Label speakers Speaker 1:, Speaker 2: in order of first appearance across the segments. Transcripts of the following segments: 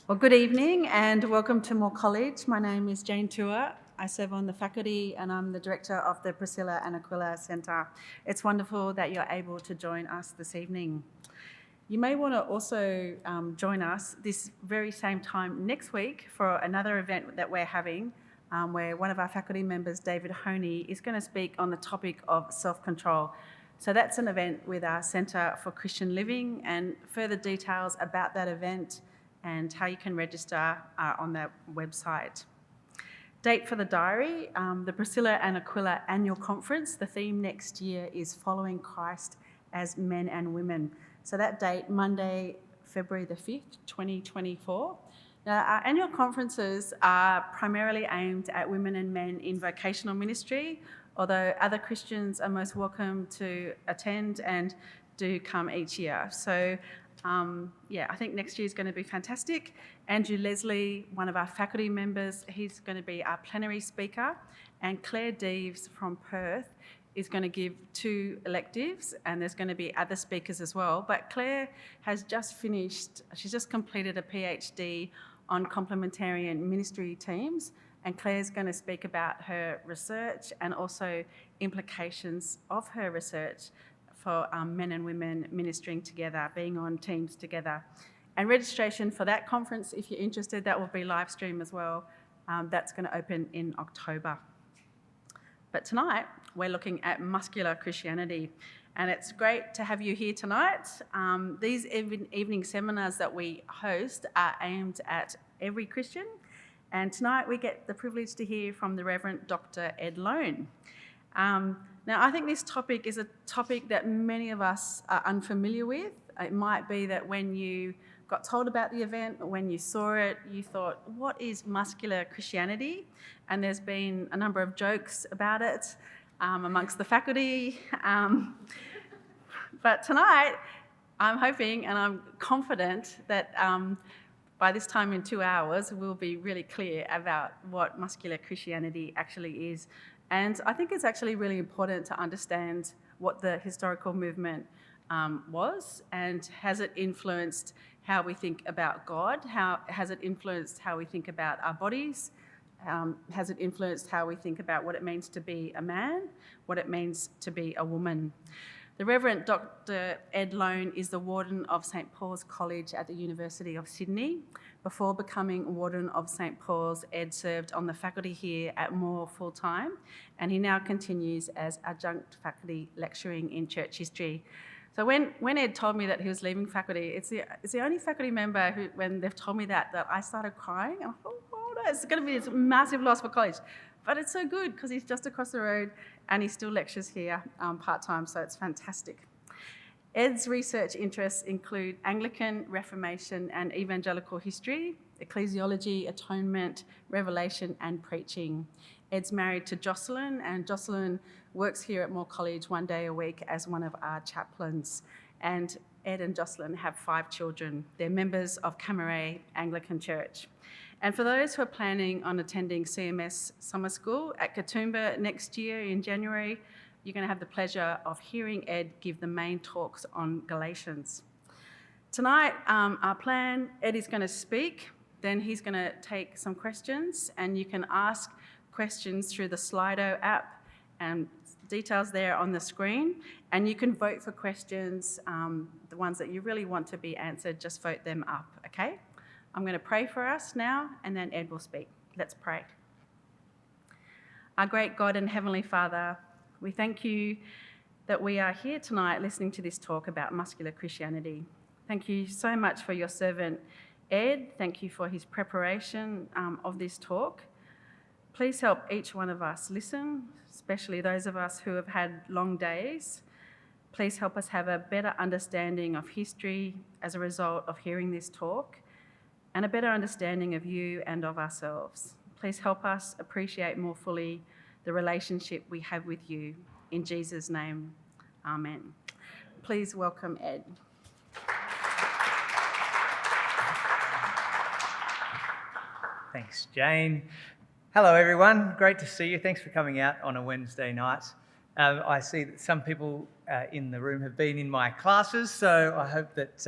Speaker 1: Well, good evening and welcome to Moore College. My name is Jane Tua. I serve on the faculty and I'm the director of the Priscilla and Aquila Centre. It's wonderful that you're able to join us this evening. You may want to also join us this very same time next week for another event that we're having where one of our faculty members, David Honey, is going to speak on the topic of self-control. So that's an event with our Centre for Christian Living, and further details about that event and how you can register are on that website. Date for the diary, the Priscilla and Aquila Annual Conference. The theme next year is Following Christ as Men and Women. So that date, Monday, February the 5th, 2024. Now, our annual conferences are primarily aimed at women and men in vocational ministry, although other Christians are most welcome to attend and do come each year. So I think next year is going to be fantastic. Andrew Leslie, one of our faculty members, he's going to be our plenary speaker, and Claire Deves from Perth is going to give 2 electives, and there's going to be other speakers as well. But Claire has just finished, she's just completed a PhD on complementarian ministry teams, and Claire's going to speak about her research and also implications of her research for men and women ministering together, being on teams together. And registration for that conference, if you're interested, that will be live stream as well. That's going to open in October. But tonight, we're looking at muscular Christianity. And it's great to have you here tonight. These evening seminars that we host are aimed at every Christian. And tonight we get the privilege to hear from the Reverend Dr. Ed Loane. Now, I think this topic is a topic that many of us are unfamiliar with. It might be that when you got told about the event or when you saw it, you thought, what is muscular Christianity? And there's been a number of jokes about it amongst the faculty. But tonight, I'm hoping and I'm confident that by this time in 2 hours, we'll be really clear about what muscular Christianity actually is. And I think it's actually really important to understand what the historical movement was, and has it influenced how we think about God? How has it influenced how we think about our bodies? Has it influenced how we think about what it means to be a man, what it means to be a woman? The Reverend Dr. Ed Loane is the Warden of St Paul's College at the University of Sydney. Before becoming Warden of St Paul's, Ed served on the faculty here at Moore full-time, and he now continues as adjunct faculty lecturing in church history. So when Ed told me that he was leaving faculty, it's the only faculty member who, when they've told me that I started crying. And I thought, oh no, it's going to be this massive loss for college. But it's so good because he's just across the road and he still lectures here part-time, so it's fantastic. Ed's research interests include Anglican, Reformation and Evangelical history, ecclesiology, atonement, revelation and preaching. Ed's married to Jocelyn, and Jocelyn works here at Moore College 1 day a week as one of our chaplains. And Ed and Jocelyn have 5 children. They're members of Camaret Anglican Church. And for those who are planning on attending CMS Summer School at Katoomba next year in January, you're going to have the pleasure of hearing Ed give the main talks on Galatians. Tonight, our plan, Ed is going to speak, then he's going to take some questions, and you can ask questions through the Slido app, and details there on the screen. And you can vote for questions, the ones that you really want to be answered, just vote them up, okay? I'm going to pray for us now, and then Ed will speak. Let's pray. Our great God and Heavenly Father, we thank you that we are here tonight listening to this talk about muscular Christianity. Thank you so much for your servant, Ed. Thank you for his preparation of this talk. Please help each one of us listen, especially those of us who have had long days. Please help us have a better understanding of history as a result of hearing this talk, and a better understanding of you and of ourselves. Please help us appreciate more fully the relationship we have with you. In Jesus' name, amen. Please welcome Ed.
Speaker 2: Thanks, Jane. Hello, everyone. Great to see you. Thanks for coming out on a Wednesday night. I see that some people in the room have been in my classes, so I hope that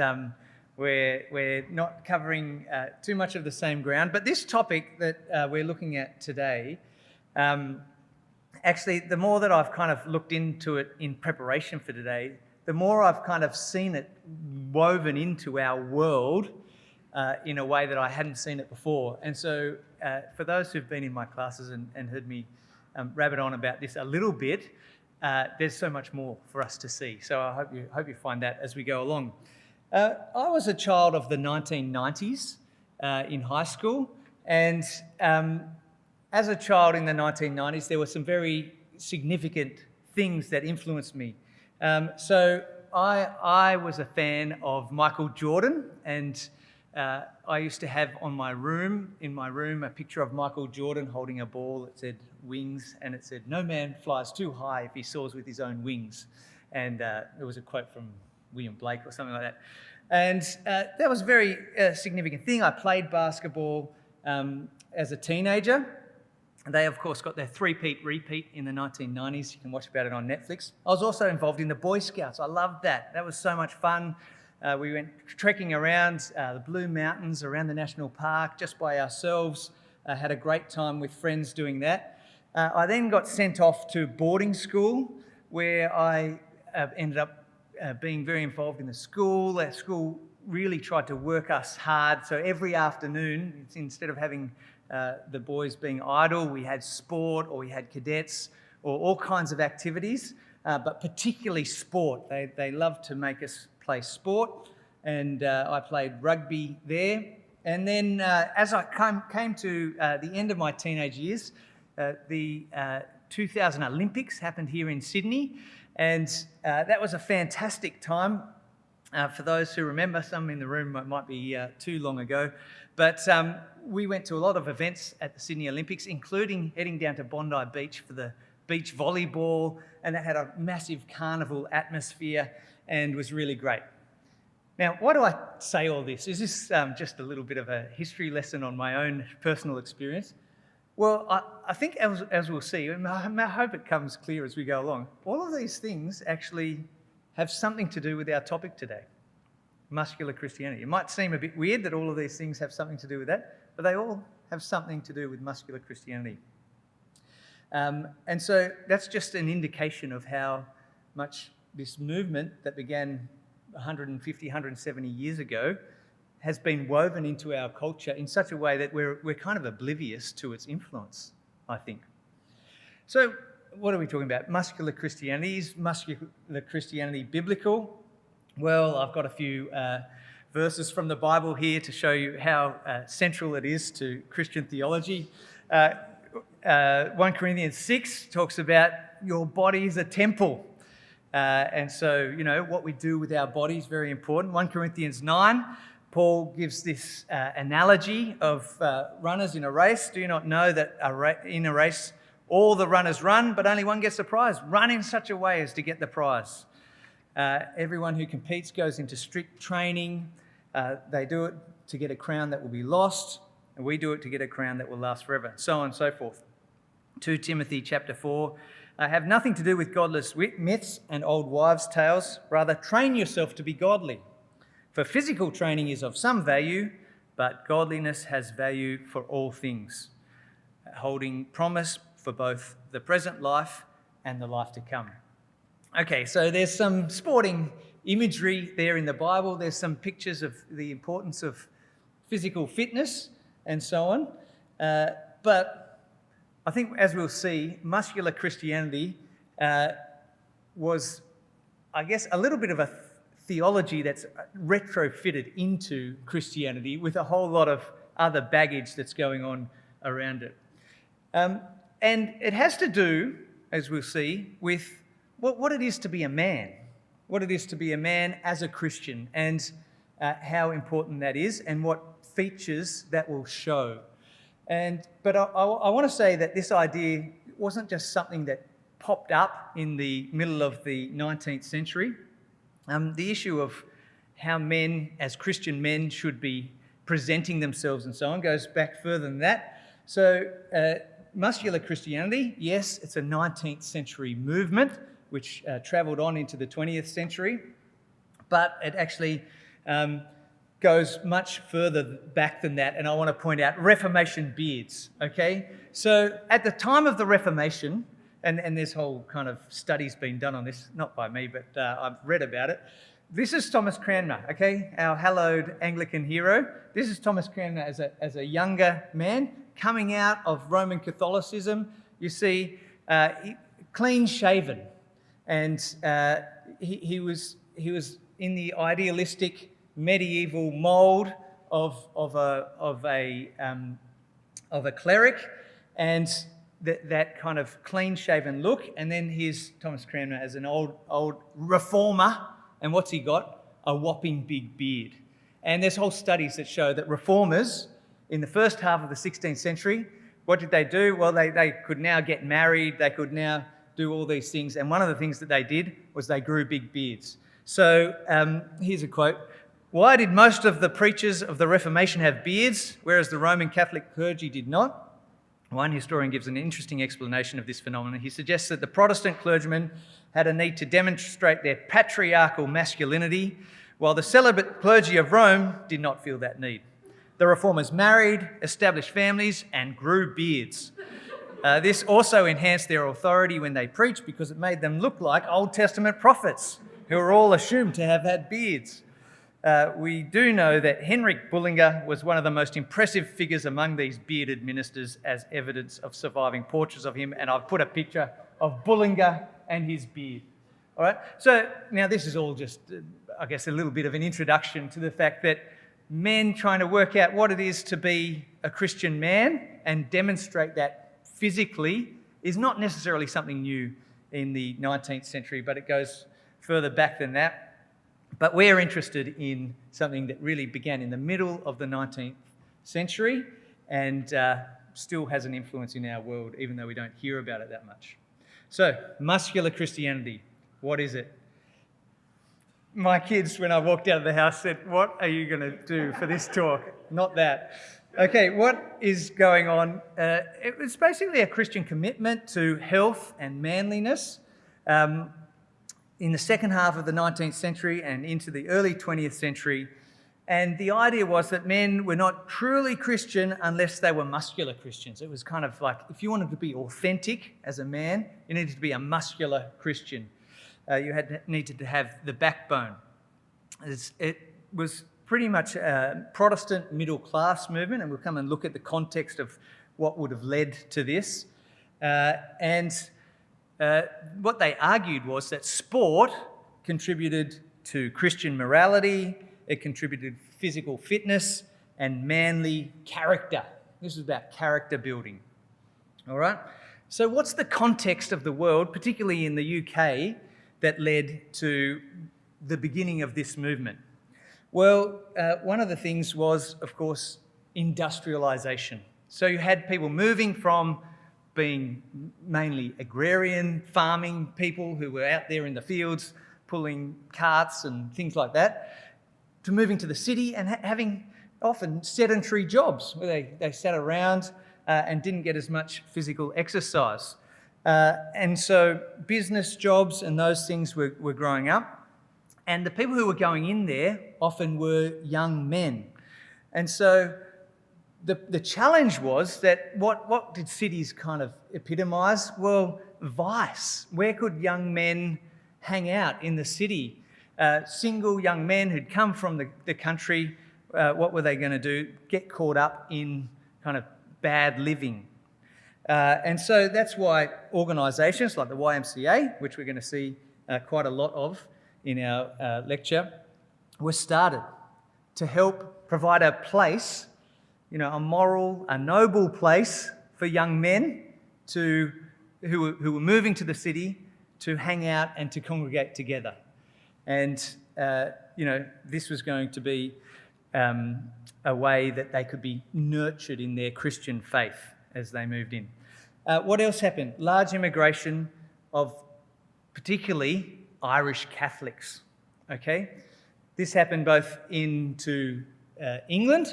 Speaker 2: We're not covering too much of the same ground, but this topic that we're looking at today, actually, the more that I've kind of looked into it in preparation for today, the more I've kind of seen it woven into our world in a way that I hadn't seen it before. And so for those who've been in my classes and heard me rabbit on about this a little bit, there's so much more for us to see. So I hope you find that as we go along. I was a child of the 1990s in high school, and as a child in the 1990s, there were some very significant things that influenced me. So I was a fan of Michael Jordan, and I used to have in my room a picture of Michael Jordan holding a ball that said wings, and it said, "No man flies too high if he soars with his own wings." And there was a quote from William Blake or something like that. And that was a very significant thing. I played basketball as a teenager. They, of course, got their three-peat repeat in the 1990s. You can watch about it on Netflix. I was also involved in the Boy Scouts. I loved that. That was so much fun. We went trekking around the Blue Mountains, around the national park, just by ourselves. Had a great time with friends doing that. I then got sent off to boarding school, where I ended up being very involved in the school. That school really tried to work us hard. So every afternoon, instead of having the boys being idle, we had sport, or we had cadets, or all kinds of activities, but particularly sport. They loved to make us play sport, and I played rugby there. And then as I came to the end of my teenage years, the 2000 Olympics happened here in Sydney, and that was a fantastic time. For those who remember, some in the room might be too long ago, but we went to a lot of events at the Sydney Olympics, including heading down to Bondi Beach for the beach volleyball, and that had a massive carnival atmosphere and was really great. Now, why do I say all this? Is this just a little bit of a history lesson on my own personal experience? Well, I think as we'll see, and I hope it comes clear as we go along, all of these things actually have something to do with our topic today, muscular Christianity. It might seem a bit weird that all of these things have something to do with that, but they all have something to do with muscular Christianity. And so that's just an indication of how much this movement that began 150, 170 years ago has been woven into our culture in such a way that we're kind of oblivious to its influence, I think. So what are we talking about? Muscular Christianity. Is muscular Christianity biblical? Well, I've got a few verses from the Bible here to show you how central it is to Christian theology. 1 Corinthians 6 talks about your body is a temple. And so, what we do with our body is very important. 1 Corinthians 9, Paul gives this analogy of runners in a race. Do you not know that in a race all the runners run, but only one gets the prize? Run in such a way as to get the prize. Everyone who competes goes into strict training. They do it to get a crown that will be lost, and we do it to get a crown that will last forever, so on and so forth. 2 Timothy chapter 4, have nothing to do with godless myths and old wives' tales. Rather, train yourself to be godly. For physical training is of some value, but godliness has value for all things, holding promise for both the present life and the life to come. Okay, so there's some sporting imagery there in the Bible. There's some pictures of the importance of physical fitness and so on. But I think, as we'll see, muscular Christianity was, I guess, a little bit of a theology that's retrofitted into Christianity with a whole lot of other baggage that's going on around it. And it has to do, as we'll see, with what it is to be a man, what it is to be a man as a Christian, and how important that is, and what features that will show. But I want to say that this idea wasn't just something that popped up in the middle of the 19th century. The issue of how men, as Christian men, should be presenting themselves and so on goes back further than that. So muscular Christianity, yes, it's a 19th century movement which travelled on into the 20th century, but it actually goes much further back than that, and I want to point out Reformation Beards, okay? So at the time of the Reformation, and there's whole kind of studies being done on this, not by me, but I've read about it. This is Thomas Cranmer, okay, our hallowed Anglican hero. This is Thomas Cranmer as a younger man coming out of Roman Catholicism. You see, clean shaven, and he was in the idealistic medieval mould of a cleric, and that kind of clean-shaven look. And then here's Thomas Cranmer as an old reformer, and what's he got? A whopping big beard. And there's whole studies that show that reformers in the first half of the 16th century, what did they do? Well, they could now get married, they could now do all these things, and one of the things that they did was they grew big beards. So here's a quote. Why did most of the preachers of the Reformation have beards, whereas the Roman Catholic clergy did not? One historian gives an interesting explanation of this phenomenon. He suggests that the Protestant clergymen had a need to demonstrate their patriarchal masculinity, while the celibate clergy of Rome did not feel that need. The reformers married, established families, and grew beards. This also enhanced their authority when they preached, because it made them look like Old Testament prophets, who were all assumed to have had beards. We do know that Henrik Bullinger was one of the most impressive figures among these bearded ministers, as evidence of surviving portraits of him, and I've put a picture of Bullinger and his beard. All right, so now this is all just, I guess, a little bit of an introduction to the fact that men trying to work out what it is to be a Christian man and demonstrate that physically is not necessarily something new in the 19th century, but it goes further back than that. But we're interested in something that really began in the middle of the 19th century and still has an influence in our world, even though we don't hear about it that much. So, muscular Christianity, what is it? My kids, when I walked out of the house, said, "What are you going to do for this talk?" Not that. Okay, what is going on? It was basically a Christian commitment to health and manliness. In the second half of the 19th century and into the early 20th century. And the idea was that men were not truly Christian unless they were muscular Christians. It was kind of like, if you wanted to be authentic as a man, you needed to be a muscular Christian. You needed to have the backbone. It was pretty much a Protestant middle class movement, and we'll come and look at the context of what would have led to this. What they argued was that sport contributed to Christian morality, it contributed physical fitness and manly character. This is about character building. All right? So what's the context of the world, particularly in the UK, that led to the beginning of this movement? Well, one of the things was, of course, industrialization. So you had people moving from being mainly agrarian, farming people who were out there in the fields pulling carts and things like that, to moving to the city and having often sedentary jobs where they sat around and didn't get as much physical exercise. And so business jobs and those things were growing up. And the people who were going in there often were young men. And so the challenge was that what did cities kind of epitomise? Well, vice. Where could young men hang out in the city? Single young men who'd come from the country, what were they going to do? Get caught up in kind of bad living. And so that's why organisations like the YMCA, which we're going to see quite a lot of in our lecture, were started to help provide a place, a moral, a noble place for young men who were moving to the city to hang out and to congregate together. And, this was going to be a way that they could be nurtured in their Christian faith as they moved in. What else happened? Large immigration of particularly Irish Catholics, okay? This happened both into England,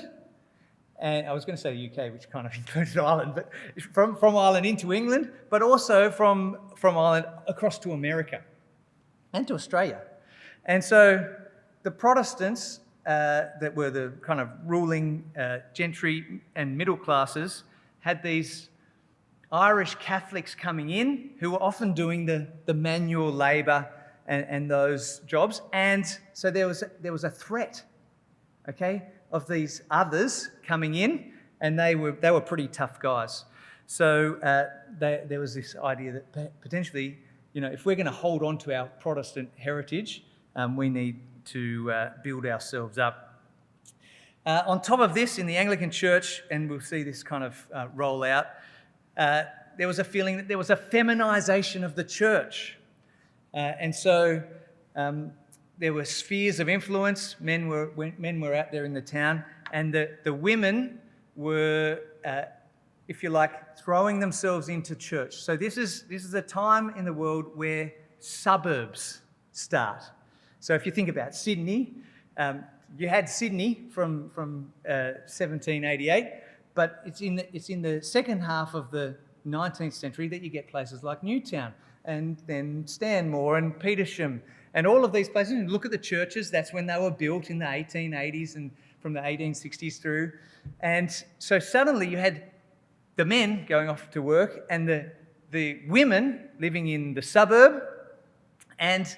Speaker 2: and I was going to say the UK, which kind of included Ireland, but from Ireland into England, but also from Ireland across to America and to Australia. And so the Protestants that were the kind of ruling gentry and middle classes had these Irish Catholics coming in who were often doing the manual labour and those jobs. And so there was a threat, okay, of these others coming in, and they were pretty tough guys. So there was this idea that potentially, if we're going to hold on to our Protestant heritage, we need to build ourselves up. On top of this, in the Anglican Church, and we'll see this kind of roll out, there was a feeling that there was a feminisation of the church. And so there were spheres of influence. Men were out there in the town, and the women were, if you like, throwing themselves into church. So this is a time in the world where suburbs start. So if you think about Sydney, you had Sydney from 1788, but it's in the second half of the 19th century that you get places like Newtown, and then Stanmore and Petersham, and all of these places. And look at the churches, that's when they were built in the 1880s and from the 1860s through. And so suddenly you had the men going off to work and the women living in the suburb, and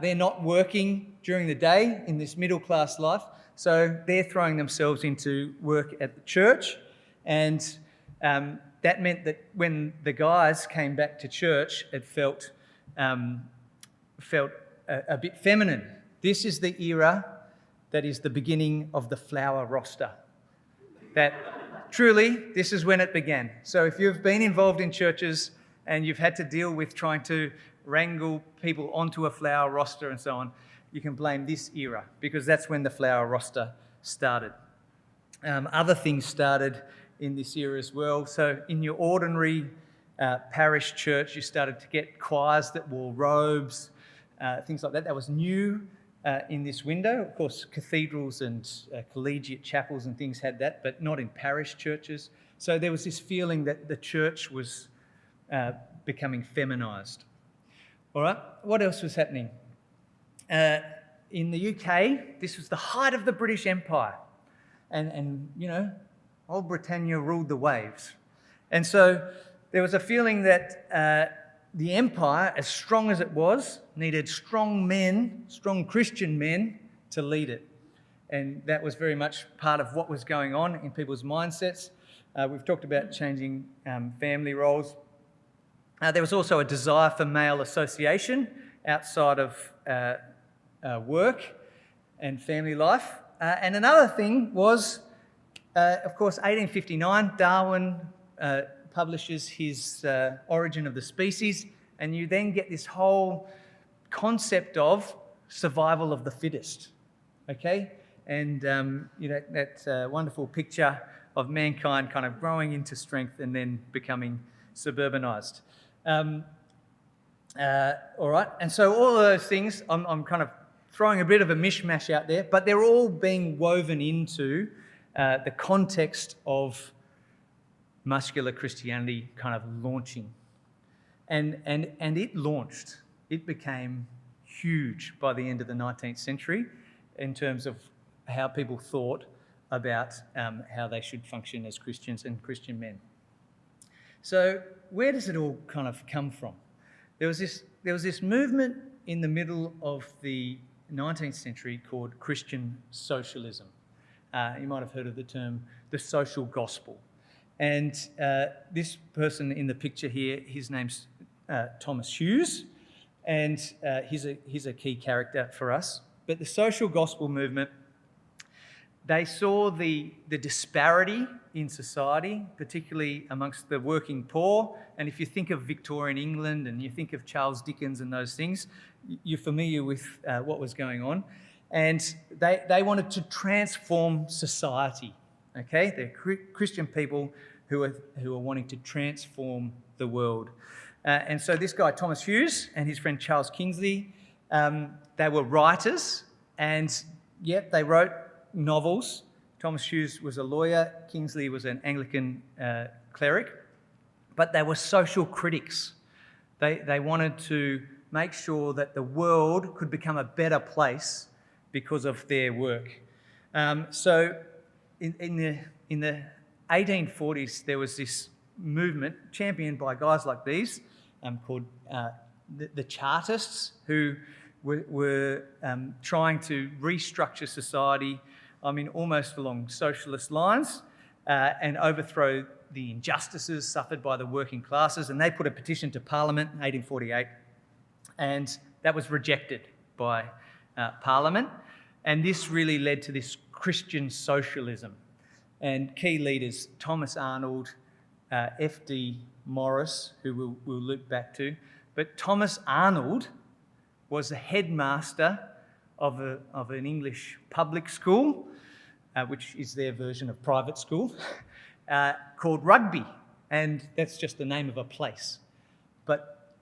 Speaker 2: they're not working during the day in this middle class life, so they're throwing themselves into work at the church. And that meant that when the guys came back to church, it felt a bit feminine. This is the era that is the beginning of the flower roster. That truly, this is when it began. So if you've been involved in churches and you've had to deal with trying to wrangle people onto a flower roster and so on, you can blame this era, because that's when the flower roster started. Other things started in this era as well. So in your ordinary parish church, you started to get choirs that wore robes, things like that. That was new in this window. Of course, cathedrals and collegiate chapels and things had that, but not in parish churches. So there was this feeling that the church was becoming feminised. All right, what else was happening? In the UK, this was the height of the British Empire. And old Britannia ruled the waves. And so there was a feeling that the empire, as strong as it was, needed strong men, strong Christian men, to lead it. And that was very much part of what was going on in people's mindsets. We've talked about changing family roles. There was also a desire for male association outside of work and family life. And another thing was, of course, 1859, Darwin publishes his Origin of the Species, and you then get this whole concept of survival of the fittest, okay? And, that wonderful picture of mankind kind of growing into strength and then becoming suburbanised. All right, and so all of those things, I'm kind of throwing a bit of a mishmash out there, but they're all being woven into the context of Muscular Christianity kind of launching. And it launched. It became huge by the end of the 19th century in terms of how people thought about how they should function as Christians and Christian men. So where does it all kind of come from? There was this movement in the middle of the 19th century called Christian Socialism. You might have heard of the term the social gospel. And this person in the picture here, his name's Thomas Hughes, and he's a key character for us. But the social gospel movement, they saw the disparity in society, particularly amongst the working poor. And if you think of Victorian England and you think of Charles Dickens and those things, you're familiar with what was going on. And they wanted to transform society, okay? They're Christian people who are wanting to transform the world. And so this guy, Thomas Hughes, and his friend Charles Kingsley, they were writers, and yep, they wrote novels. Thomas Hughes was a lawyer, Kingsley was an Anglican cleric, but they were social critics. They wanted to make sure that the world could become a better place because of their work. So in the 1840s, there was this movement championed by guys like these called the Chartists, who were trying to restructure society, almost along socialist lines, and overthrow the injustices suffered by the working classes. And they put a petition to Parliament in 1848, and that was rejected by Parliament. And this really led to this Christian socialism. And key leaders, Thomas Arnold, F.D. Morris, who we'll loop back to. But Thomas Arnold was the headmaster of an English public school, which is their version of private school, called Rugby. And that's just the name of a place. But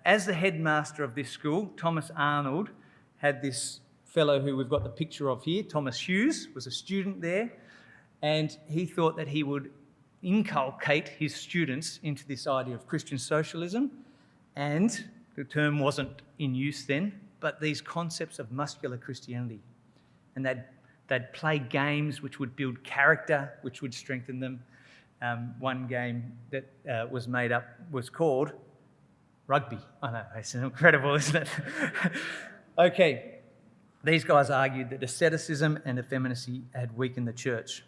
Speaker 2: as the headmaster of this school, Thomas Arnold had this fellow who we've got the picture of here, Thomas Hughes, was a student there, and he thought that he would inculcate his students into this idea of Christian socialism, and the term wasn't in use then, but these concepts of muscular Christianity. And they'd play games which would build character, which would strengthen them. One game that was made up was called Rugby. I know, it's incredible, isn't it? Okay. These guys argued that asceticism and effeminacy had weakened the church.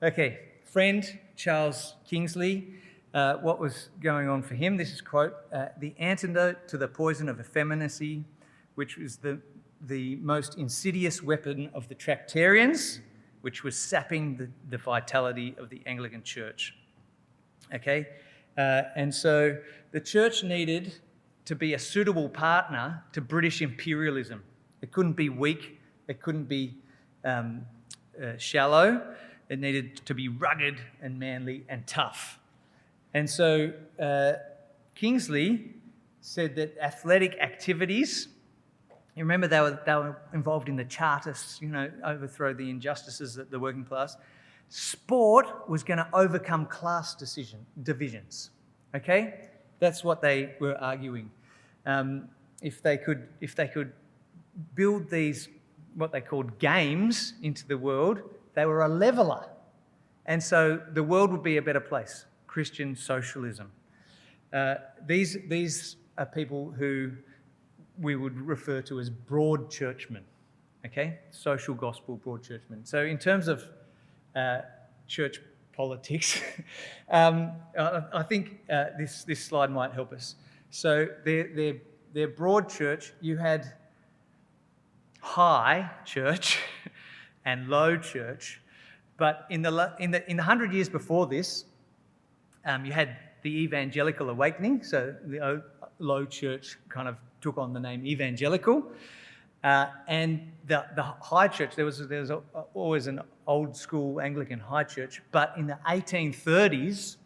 Speaker 2: Okay, friend Charles Kingsley, what was going on for him? This is quote, the antidote to the poison of effeminacy, which was the most insidious weapon of the Tractarians, which was sapping the vitality of the Anglican Church. Okay, and so the church needed to be a suitable partner to British imperialism. It couldn't be weak. It couldn't be shallow. It needed to be rugged and manly and tough. And so Kingsley said that athletic activities, you remember they were involved in the Chartists, overthrow the injustices of the working class. Sport was going to overcome class divisions. Okay? That's what they were arguing. If they could build these, what they called games, into the world, they were a leveller. And so the world would be a better place. Christian socialism. These are people who we would refer to as broad churchmen, okay? Social gospel broad churchmen. So in terms of church politics, I think this slide might help us. So their broad church, you had high church and low church, but in the 100 years before this, you had the Evangelical awakening. So the low church kind of took on the name Evangelical, and the high church. There was always an old school Anglican high church, but in the 1830s,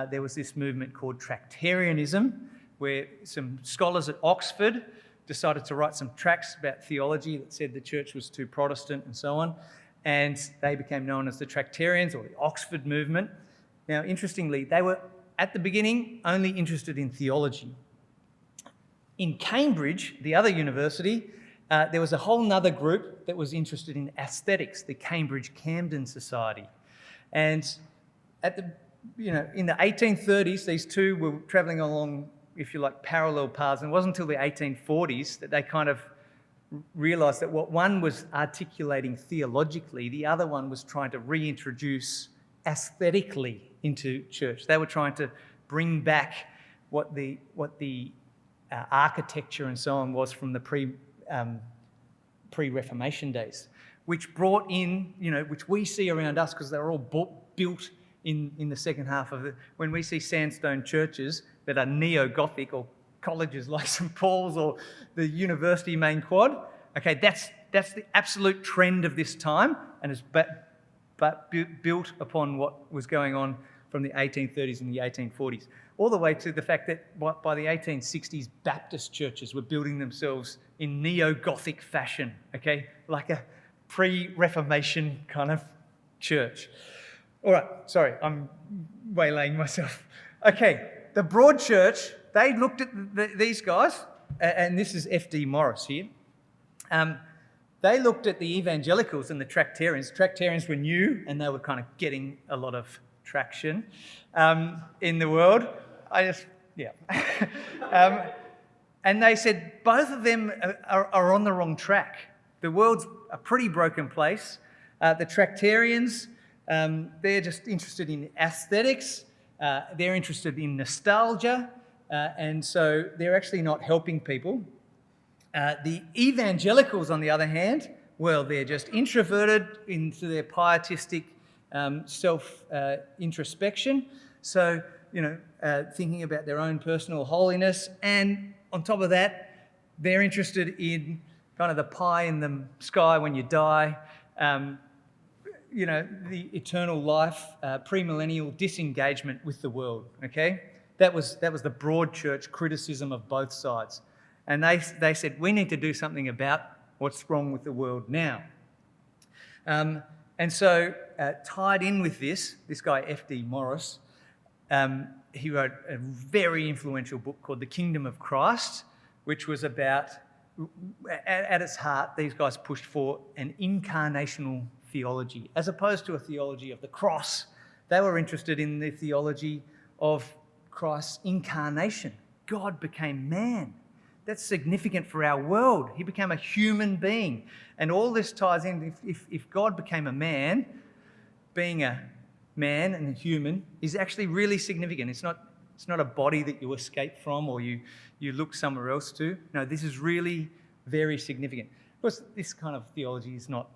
Speaker 2: there was this movement called Tractarianism, where some scholars at Oxford decided to write some tracts about theology that said the church was too Protestant and so on, and they became known as the Tractarians or the Oxford movement. Now, interestingly, they were at the beginning only interested in theology. In Cambridge, the other university, there was a whole other group that was interested in aesthetics, the Cambridge Camden Society. And in the 1830s, these two were travelling along, if you like, parallel paths. And it wasn't until the 1840s that they kind of realised that what one was articulating theologically, the other one was trying to reintroduce aesthetically into church. They were trying to bring back what the architecture and so on was from the pre-Reformation days, which brought in, which we see around us because they're all built in the second half of it. When we see sandstone churches that are neo-Gothic, or colleges like St Paul's or the university main quad, okay, that's the absolute trend of this time, and it's but built upon what was going on from the 1830s and the 1840s, all the way to the fact that by the 1860s, Baptist churches were building themselves in neo-Gothic fashion, okay, like a pre-Reformation kind of church. All right, sorry, I'm waylaying myself. Okay, the broad church, they looked at these guys, and this is F.D. Morris here. they looked at the evangelicals and the Tractarians. Tractarians were new and they were kind of getting a lot of traction in the world. And they said both of them are on the wrong track. The world's a pretty broken place. The Tractarians, they're just interested in aesthetics. They're interested in nostalgia. And so they're actually not helping people. The evangelicals, on the other hand, well, they're just introverted into their pietistic self-introspection. So, thinking about their own personal holiness. And on top of that, they're interested in kind of the pie in the sky when you die, the eternal life, premillennial disengagement with the world, okay? That was the broad church criticism of both sides. And they said, we need to do something about what's wrong with the world now. And so tied in with this guy F.D. Morris, he wrote a very influential book called The Kingdom of Christ, which was about, at its heart, these guys pushed for an incarnational theology, as opposed to a theology of the cross. They were interested in the theology of Christ's incarnation. God became man. That's significant for our world. He became a human being. And all this ties in, if God became a man, being a man and a human is actually really significant. It's not a body that you escape from or you look somewhere else to. No, this is really very significant. Of course, this kind of theology is not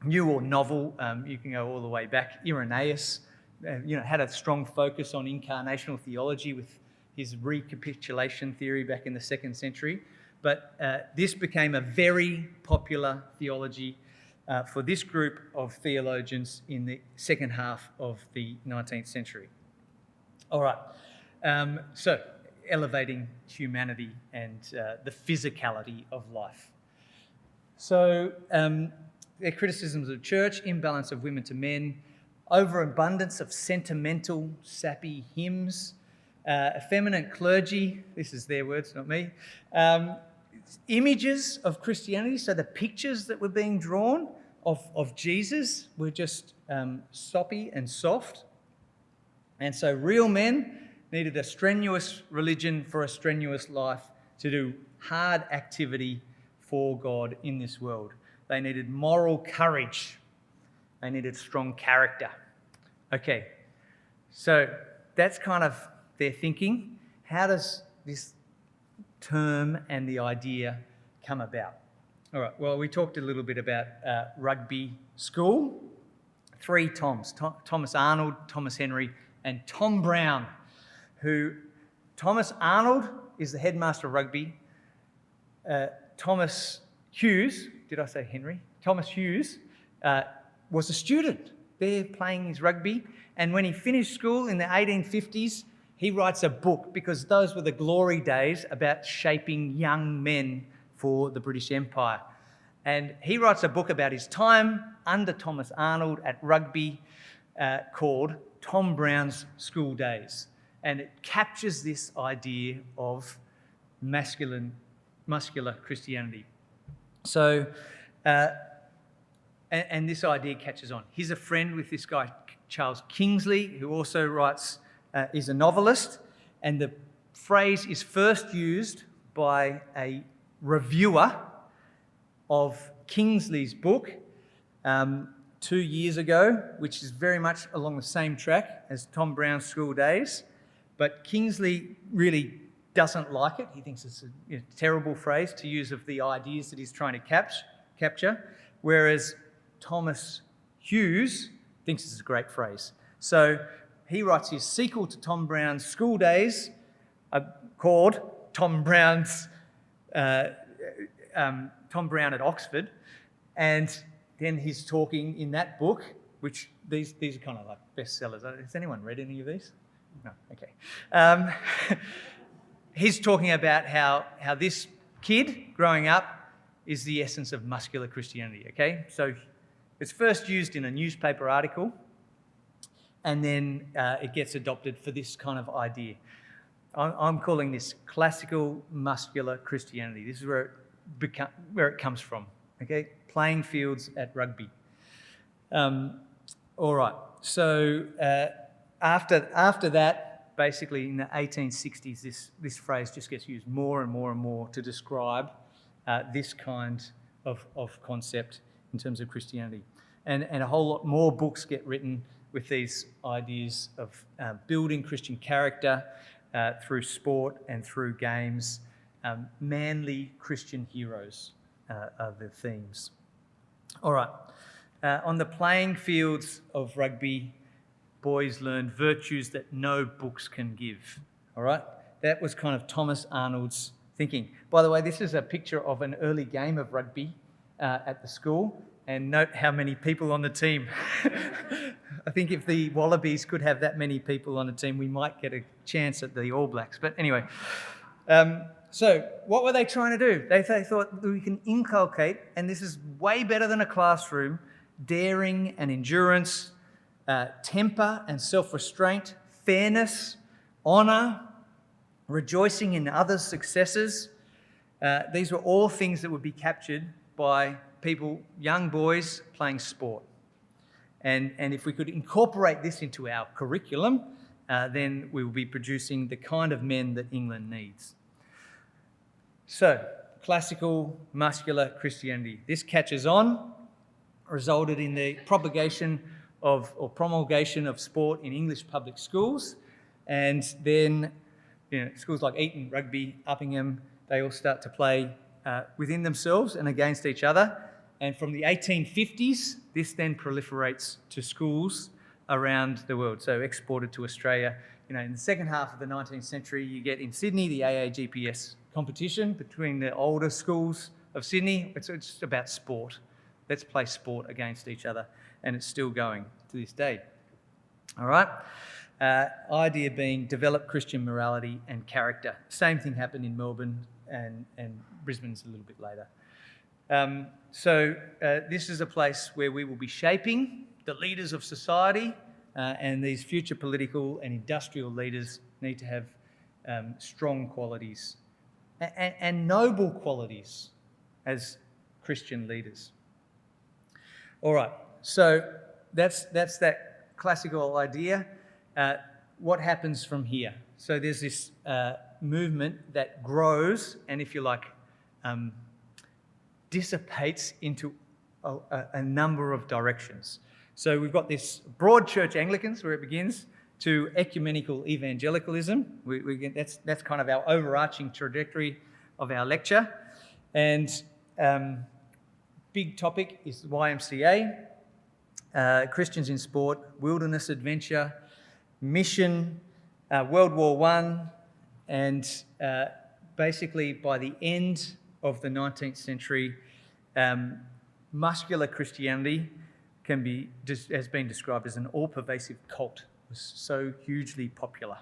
Speaker 2: new or novel. You can go all the way back. Irenaeus, had a strong focus on incarnational theology with his recapitulation theory back in the 2nd century. But this became a very popular theology for this group of theologians in the second half of the 19th century. All right, so elevating humanity and the physicality of life. So their criticisms of church, imbalance of women to men, overabundance of sentimental, sappy hymns, effeminate clergy, this is their words, not me, images of Christianity, so the pictures that were being drawn of Jesus were just soppy and soft. And so real men needed a strenuous religion for a strenuous life to do hard activity for God in this world. They needed moral courage. They needed strong character. Okay, so that's kind of their thinking. How does this term and the idea come about? All right, well, we talked a little bit about rugby school. 3 Toms, Thomas Arnold, Thomas Henry, and Tom Brown, Thomas Arnold is the headmaster of rugby. Thomas Hughes, did I say Henry? Thomas Hughes was a student there playing his rugby. And when he finished school in the 1850s, he writes a book, because those were the glory days, about shaping young men for the British Empire. And he writes a book about his time under Thomas Arnold at rugby called Tom Brown's School Days. And it captures this idea of muscular Christianity. So, and this idea catches on. He's a friend with this guy, Charles Kingsley, who also writes, is a novelist. And the phrase is first used by a reviewer of Kingsley's book 2 years ago, which is very much along the same track as Tom Brown's School Days. But Kingsley really doesn't like it. He thinks it's a terrible phrase to use of the ideas that he's trying to capture, whereas Thomas Hughes thinks it's a great phrase. So he writes his sequel to Tom Brown's School Days called Tom Brown at Oxford, and then he's talking in that book, which these are kind of like bestsellers. Has anyone read any of these? No, okay. He's talking about how this kid growing up is the essence of muscular Christianity, okay? So it's first used in a newspaper article, and then it gets adopted for this kind of idea. I'm calling this classical muscular Christianity. This is where it comes from. Okay, playing fields at rugby. All right, so after that, basically in the 1860s, this phrase just gets used more and more and more to describe this kind of concept in terms of Christianity. And a whole lot more books get written with these ideas of building Christian character through sport and through games. Manly Christian heroes are the themes. All right. On the playing fields of rugby, boys learn virtues that no books can give. All right? That was kind of Thomas Arnold's thinking. By the way, this is a picture of an early game of rugby at the school. And note how many people on the team. I think if the Wallabies could have that many people on a team, we might get a chance at the All Blacks. But anyway, so what were they trying to do? They thought that we can inculcate, and this is way better than a classroom, daring and endurance, temper and self-restraint, fairness, honour, rejoicing in others' successes. These were all things that would be captured by people, young boys playing sport. And if we could incorporate this into our curriculum, then we will be producing the kind of men that England needs. So, classical muscular Christianity. This catches on, resulted in the propagation of or promulgation of sport in English public schools. And then, schools like Eton, Rugby, Uppingham, they all start to play within themselves and against each other. And from the 1850s, this then proliferates to schools around the world, so exported to Australia. In the second half of the 19th century, you get in Sydney the AAGPS competition between the older schools of Sydney. It's about sport. Let's play sport against each other, and it's still going to this day. All right? Idea being develop Christian morality and character. Same thing happened in Melbourne, and Brisbane's a little bit later. So this is a place where we will be shaping the leaders of society, and these future political and industrial leaders need to have strong qualities and noble qualities as Christian leaders. All right, so that's that classical idea. What happens from here? So there's this movement that grows and, if you like, dissipates into a number of directions. So we've got this broad church Anglicans where it begins to ecumenical evangelicalism. That's kind of our overarching trajectory of our lecture. And big topic is YMCA, Christians in sport, wilderness adventure, mission, World War I, and basically by the end of the 19th century, muscular Christianity has been described as an all-pervasive cult. It was so hugely popular.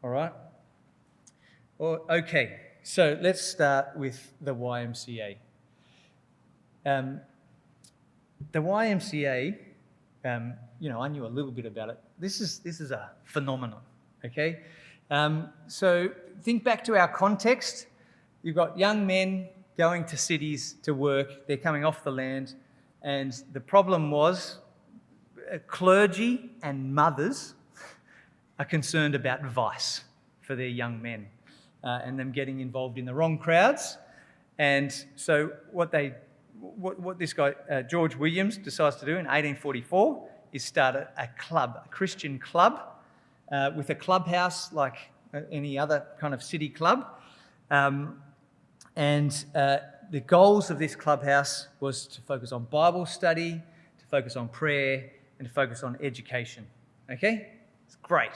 Speaker 2: All right? Okay, so let's start with the YMCA. The YMCA, I knew a little bit about it. This is a phenomenon, okay? So think back to our context. You've got young men going to cities to work. They're coming off the land. And the problem was clergy and mothers are concerned about vice for their young men and them getting involved in the wrong crowds. And so what this guy, George Williams, decides to do in 1844 is start a club, a Christian club, with a clubhouse like any other kind of city club. And the goals of this clubhouse was to focus on Bible study, to focus on prayer, and to focus on education. Okay? It's great.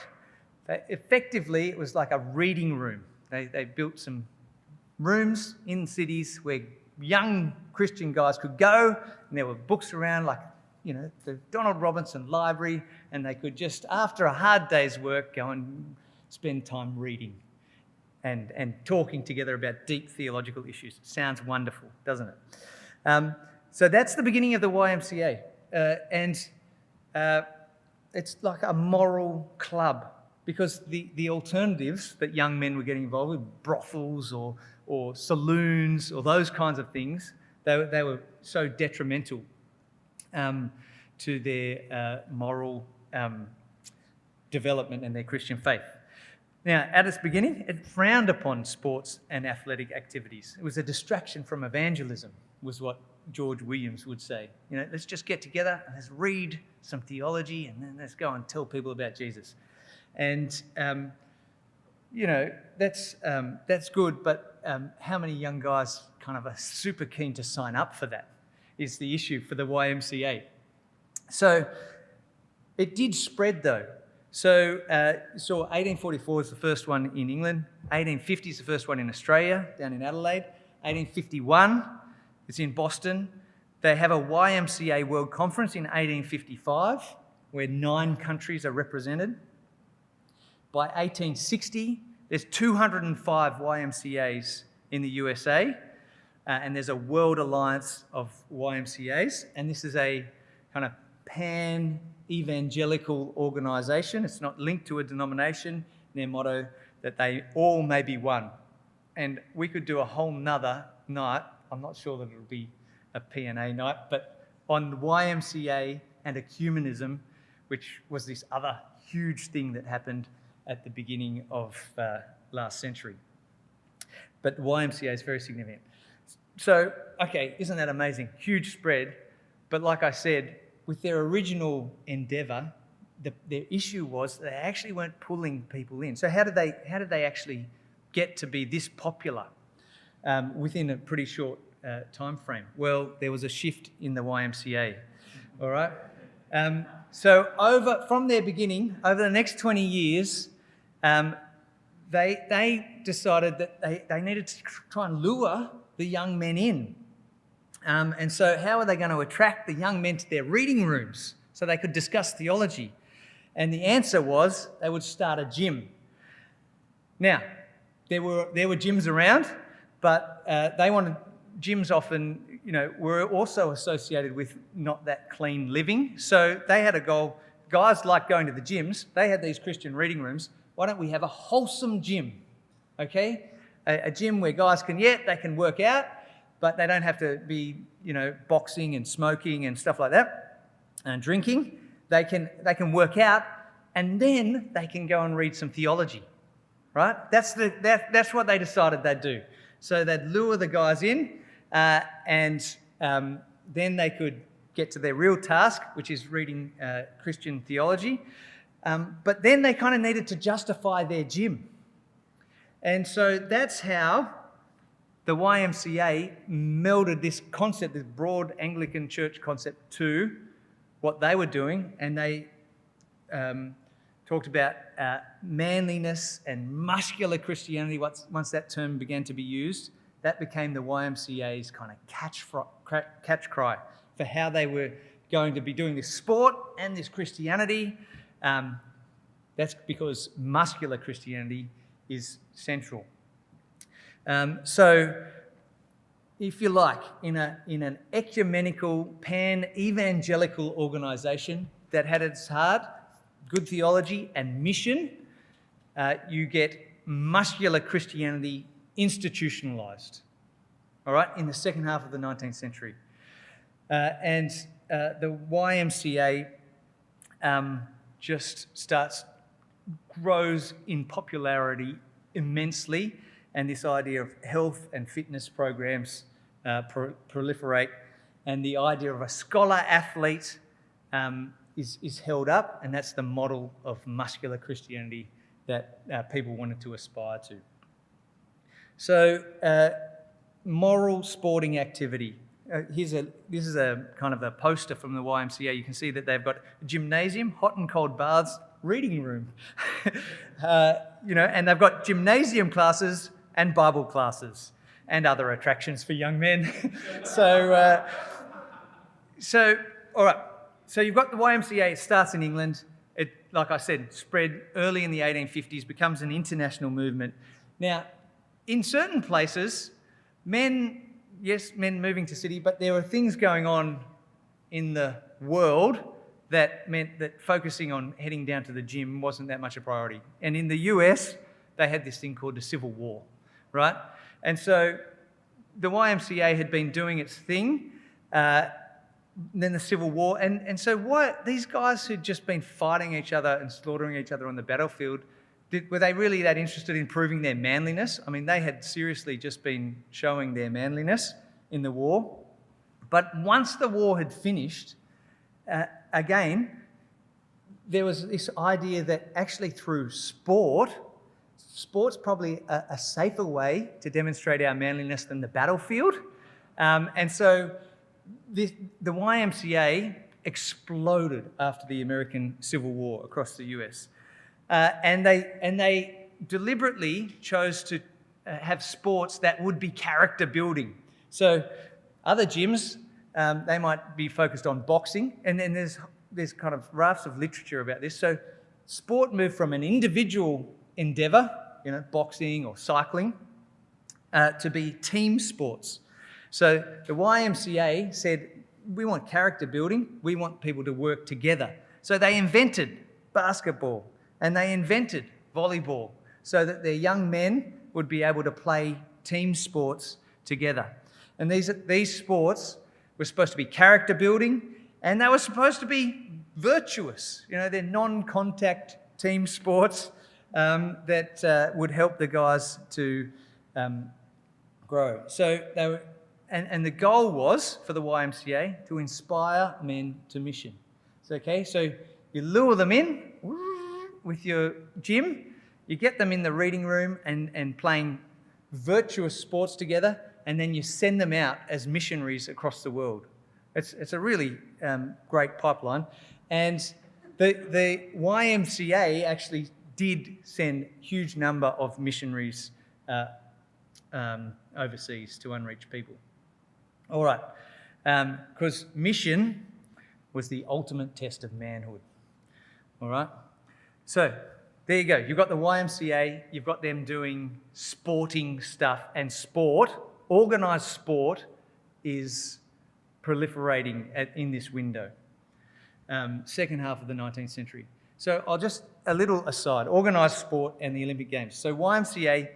Speaker 2: Effectively, it was like a reading room. They built some rooms in cities where young Christian guys could go, and there were books around like, the Donald Robinson Library, and they could just, after a hard day's work, go and spend time reading and talking together about deep theological issues. It sounds wonderful, doesn't it? So that's the beginning of the YMCA. And it's like a moral club, because the alternatives that young men were getting involved with, brothels or saloons or those kinds of things, they were so detrimental to their moral development and their Christian faith. Now, at its beginning, it frowned upon sports and athletic activities. It was a distraction from evangelism, was what George Williams would say. Let's just get together and let's read some theology and then let's go and tell people about Jesus. And, that's good, but how many young guys kind of are super keen to sign up for that is the issue for the YMCA. So it did spread, though. So 1844 is the first one in England, 1850 is the first one in Australia, down in Adelaide, 1851 it's in Boston. They have a YMCA World Conference in 1855 where 9 countries are represented. By 1860, there's 205 YMCAs in the USA, and there's a World Alliance of YMCAs, and this is a kind of pan-evangelical organisation. It's not linked to a denomination. Their motto, that they all may be one. And we could do a whole nother night, I'm not sure that it'll be a P&A night, but on YMCA and ecumenism, which was this other huge thing that happened at the beginning of last century. But YMCA is very significant. So, okay, isn't that amazing? Huge spread. But like I said, with their original endeavour, their issue was they actually weren't pulling people in. So how did they actually get to be this popular within a pretty short time frame? Well, there was a shift in the YMCA. All right. So from their beginning, over the next 20 years, they decided that they needed to try and lure the young men in. And so how are they going to attract the young men to their reading rooms so they could discuss theology? And the answer was they would start a gym. Now, there were gyms around, but they wanted gyms often, were also associated with not that clean living. So they had a goal. Guys like going to the gyms. They had these Christian reading rooms. Why don't we have a wholesome gym? Okay? A gym where guys they can work out, but they don't have to be, boxing and smoking and stuff like that, and drinking. They can work out, and then they can go and read some theology, right? That's what they decided they'd do. So they'd lure the guys in, and then they could get to their real task, which is reading Christian theology. But then they kind of needed to justify their gym. And so that's how the YMCA melded this concept, this broad Anglican church concept, to what they were doing. And they talked about manliness and muscular Christianity. Once that term began to be used, that became the YMCA's kind of catch cry for how they were going to be doing this sport and this Christianity. That's because muscular Christianity is central. So, if you like, in an ecumenical, pan-evangelical organisation that had at its heart good theology and mission, you get muscular Christianity institutionalised, all right, in the second half of the 19th century. And the YMCA just grows in popularity immensely, and this idea of health and fitness programs proliferate, and the idea of a scholar athlete is held up, and that's the model of muscular Christianity that people wanted to aspire to. So, moral sporting activity. This is a kind of a poster from the YMCA. You can see that they've got a gymnasium, hot and cold baths, reading room, and they've got gymnasium classes and Bible classes and other attractions for young men. So all right. So you've got the YMCA. It starts in England. It, like I said, spread early in the 1850s, becomes an international movement. Now, in certain places, men moving to city, but there were things going on in the world that meant that focusing on heading down to the gym wasn't that much a priority. And in the US, they had this thing called the Civil War, right? And so the YMCA had been doing its thing, then the Civil War. And so what these guys who'd just been fighting each other and slaughtering each other on the battlefield, were they really that interested in proving their manliness? I mean, they had seriously just been showing their manliness in the war. But once the war had finished, again, there was this idea that actually through sport's probably a safer way to demonstrate our manliness than the battlefield. And so the YMCA exploded after the American Civil War across the US. And they deliberately chose to have sports that would be character building. So other gyms, they might be focused on boxing, and then there's kind of rafts of literature about this. So sport moved from an individual endeavour, boxing or cycling, to be team sports. So the YMCA said, we want character building, we want people to work together. So they invented basketball and they invented volleyball so that their young men would be able to play team sports together. And these sports were supposed to be character building, and they were supposed to be virtuous. They're non-contact team sports that would help the guys to grow. So they were, and the goal was for the YMCA to inspire men to mission. So you lure them in with your gym, you get them in the reading room and playing virtuous sports together, and then you send them out as missionaries across the world. It's a really great pipeline. And the YMCA actually did send a huge number of missionaries overseas to unreached people. All right, because mission was the ultimate test of manhood. All right, so there you go. You've got the YMCA, you've got them doing sporting stuff, and organised sport is proliferating in this window, second half of the 19th century. So a little aside, organised sport and the Olympic Games. So YMCA,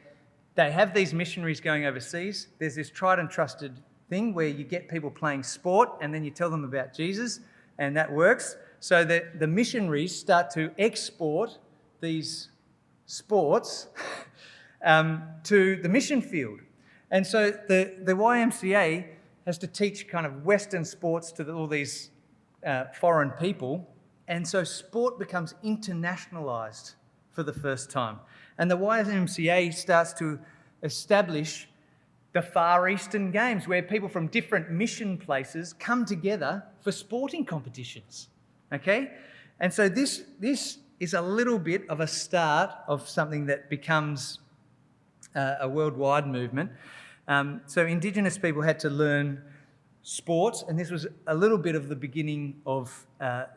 Speaker 2: they have these missionaries going overseas. There's this tried and trusted thing where you get people playing sport and then you tell them about Jesus, and that works. So that the missionaries start to export these sports to the mission field. And so the YMCA has to teach kind of Western sports to all these foreign people. And so sport becomes internationalised for the first time. And the YMCA starts to establish the Far Eastern Games, where people from different mission places come together for sporting competitions. Okay? And so this is a little bit of a start of something that becomes a worldwide movement. So Indigenous people had to learn sports, and this was a little bit of the beginning of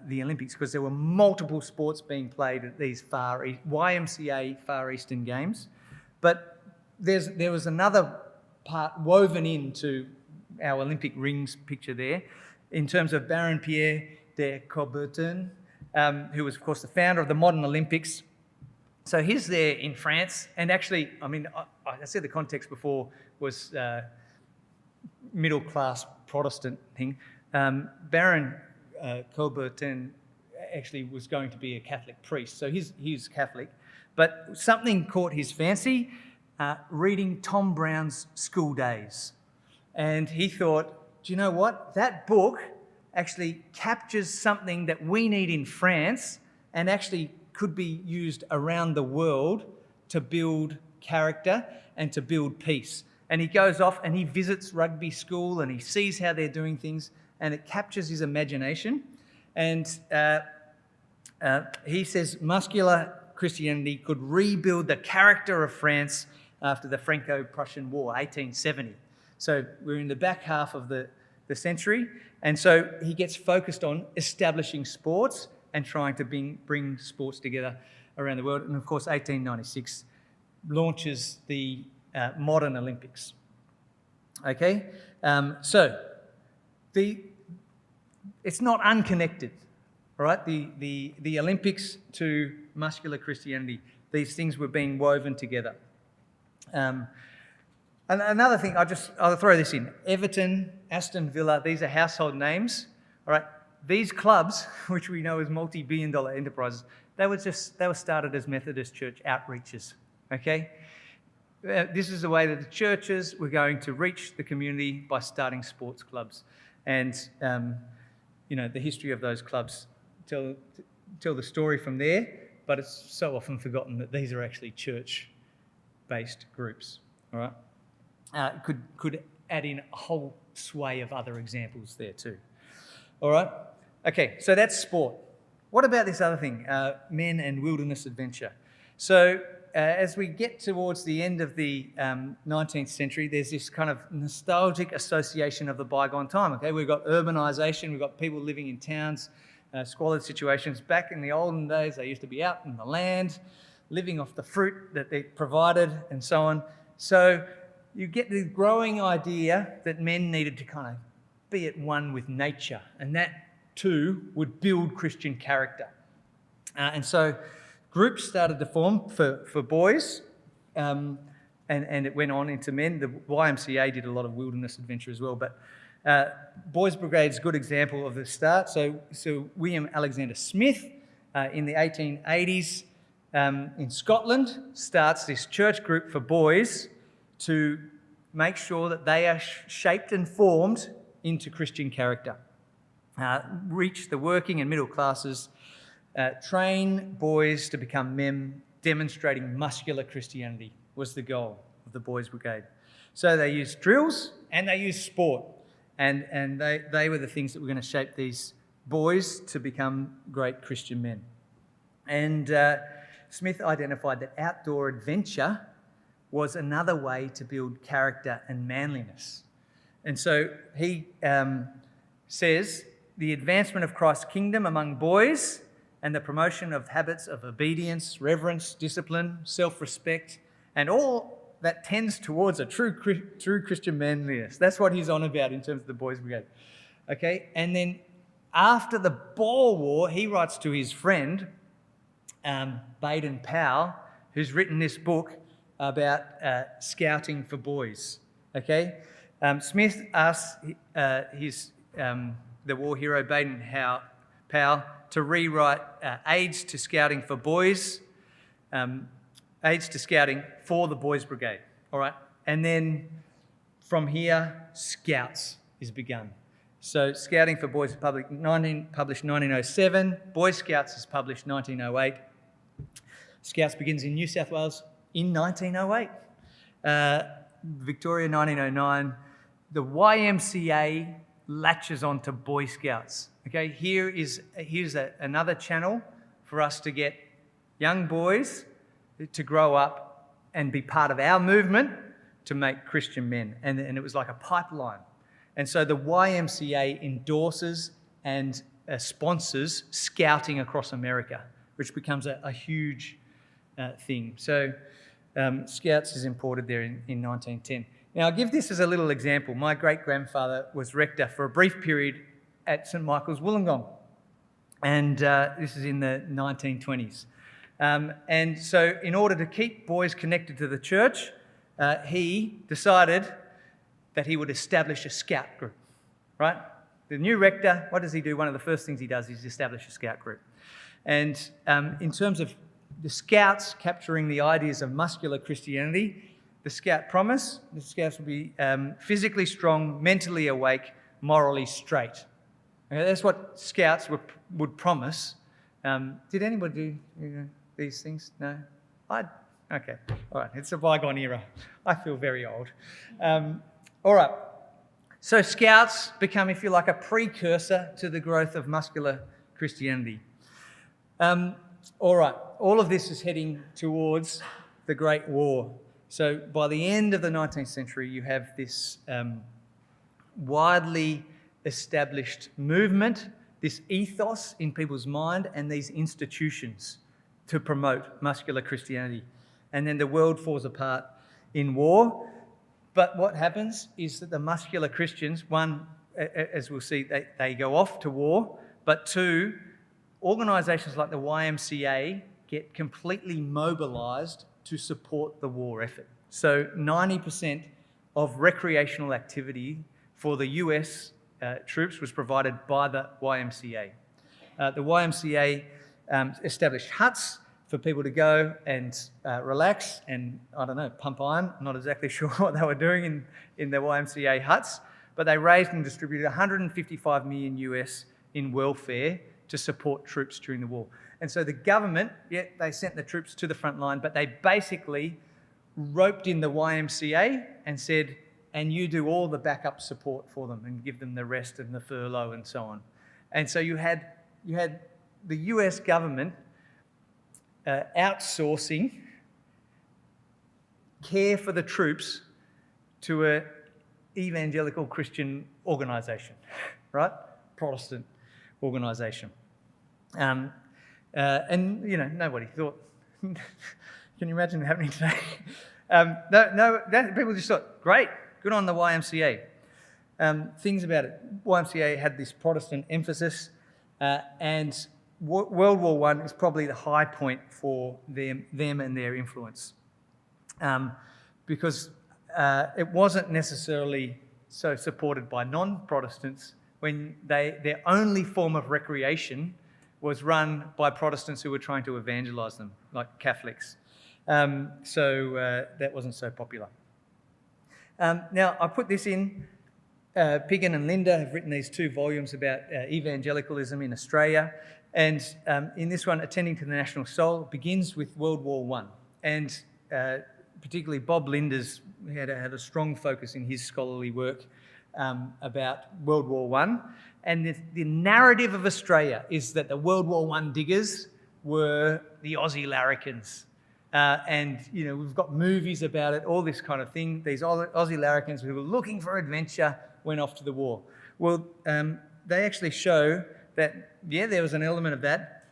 Speaker 2: the Olympics, because there were multiple sports being played at these YMCA Far Eastern Games. But there was another part woven into our Olympic rings picture there, in terms of Baron Pierre de Coubertin, who was, of course, the founder of the modern Olympics. So he's there in France, and actually, I said the context before was middle-class Protestant thing. Baron Coubertin actually was going to be a Catholic priest, so he's Catholic. But something caught his fancy, reading Tom Brown's School Days. And he thought, do you know what? That book actually captures something that we need in France and actually could be used around the world to build character and to build peace. And he goes off and he visits rugby school and he sees how they're doing things, and it captures his imagination. And he says Muscular Christianity could rebuild the character of France after the Franco-Prussian War, 1870. So we're in the back half of the century, and so he gets focused on establishing sports and trying to bring sports together around the world. And of course, 1896 launches the modern Olympics. Okay, so it's not unconnected, all right? The Olympics to muscular Christianity, these things were being woven together. And another thing, I'll throw this in. Everton, Aston Villa, these are household names. All right. These clubs, which we know as multi-billion-dollar enterprises, they were started as Methodist church outreaches. Okay. This is the way that the churches were going to reach the community by starting sports clubs. And, the history of those clubs tell the story from there, but it's so often forgotten that these are actually church-based groups, all right? Could add in a whole sway of other examples there too, all right? Okay, so that's sport. What about this other thing, men and wilderness adventure? So as we get towards the end of the 19th century, there's this kind of nostalgic association of the bygone time. Okay, we've got urbanisation, we've got people living in towns, squalid situations. Back in the olden days, they used to be out in the land, living off the fruit that they provided, and so on. So you get the growing idea that men needed to kind of be at one with nature, and that too would build Christian character. And so groups started to form for boys, and it went on into men. The YMCA did a lot of wilderness adventure as well, but Boys Brigade's a good example of the start. So William Alexander Smith in the 1880s in Scotland starts this church group for boys to make sure that they are shaped and formed into Christian character. Reach the working and middle classes, train boys to become men, demonstrating muscular Christianity was the goal of the Boys Brigade. So they used drills and they used sport, and they were the things that were going to shape these boys to become great Christian men. And Smith identified that outdoor adventure was another way to build character and manliness. And so he says the advancement of Christ's kingdom among boys and the promotion of habits of obedience, reverence, discipline, self-respect, and all that tends towards a true Christian manliness. That's what he's on about in terms of the Boys Brigade. Okay, and then after the Boer War, he writes to his friend, Baden Powell, who's written this book about scouting for boys. Okay, Smith asks the war hero Baden Powell to rewrite Aids to Scouting for Boys, Aids to Scouting for the Boys Brigade, all right? And then from here, Scouts is begun. So Scouting for Boys is published 1907, Boy Scouts is published 1908. Scouts begins in New South Wales in 1908. Victoria 1909. The YMCA latches onto Boy Scouts. Okay, here's another channel for us to get young boys to grow up and be part of our movement to make Christian men. And it was like a pipeline. And so the YMCA endorses and sponsors scouting across America, which becomes a huge thing. So Scouts is imported there in 1910. Now, I'll give this as a little example. My great-grandfather was rector for a brief period at St Michael's Wollongong, and this is in the 1920s. And so in order to keep boys connected to the church, he decided that he would establish a scout group, right? The new rector, what does he do? One of the first things he does is establish a scout group. And in terms of the scouts capturing the ideas of muscular Christianity, the scout promise, the scouts will be physically strong, mentally awake, morally straight. Okay, that's what scouts would promise. Did anybody do these things? No? Okay, all right, it's a bygone era. I feel very old. All right, so scouts become, if you like, a precursor to the growth of muscular Christianity. All right, all of this is heading towards the Great War. So by the end of the 19th century, you have this widely established movement, this ethos in people's mind, and these institutions to promote muscular Christianity. And then the world falls apart in war. But what happens is that the muscular Christians, one, as we'll see, they go off to war, but two, organisations like the YMCA get completely mobilised to support the war effort. So 90% of recreational activity for the US troops was provided by the YMCA. The YMCA established huts for people to go and relax and, I don't know, pump iron. I'm not exactly sure what they were doing in the YMCA huts, but they raised and distributed 155 million US in welfare to support troops during the war. And so the government, they sent the troops to the front line, but they basically roped in the YMCA and said, and you do all the backup support for them and give them the rest and the furlough and so on. And so you had the US government outsourcing care for the troops to an evangelical Christian organisation, right? Protestant organisation. And, nobody thought, can you imagine it happening today? People just thought, great, good on the YMCA. Things about it, YMCA had this Protestant emphasis, and World War I is probably the high point for them and their influence, because it wasn't necessarily so supported by non-Protestants when their only form of recreation was run by Protestants who were trying to evangelise them, like Catholics. So that wasn't so popular. Now, I put this in. Piggin and Linda have written these 2 volumes about evangelicalism in Australia. And in this one, Attending to the National Soul, begins with World War I. And particularly Bob Linder's had a strong focus in his scholarly work about World War I. And the narrative of Australia is that the World War I diggers were the Aussie larrikins. And, we've got movies about it, all this kind of thing. These Aussie larrikins who were looking for adventure went off to the war. Well, they actually show that, there was an element of that,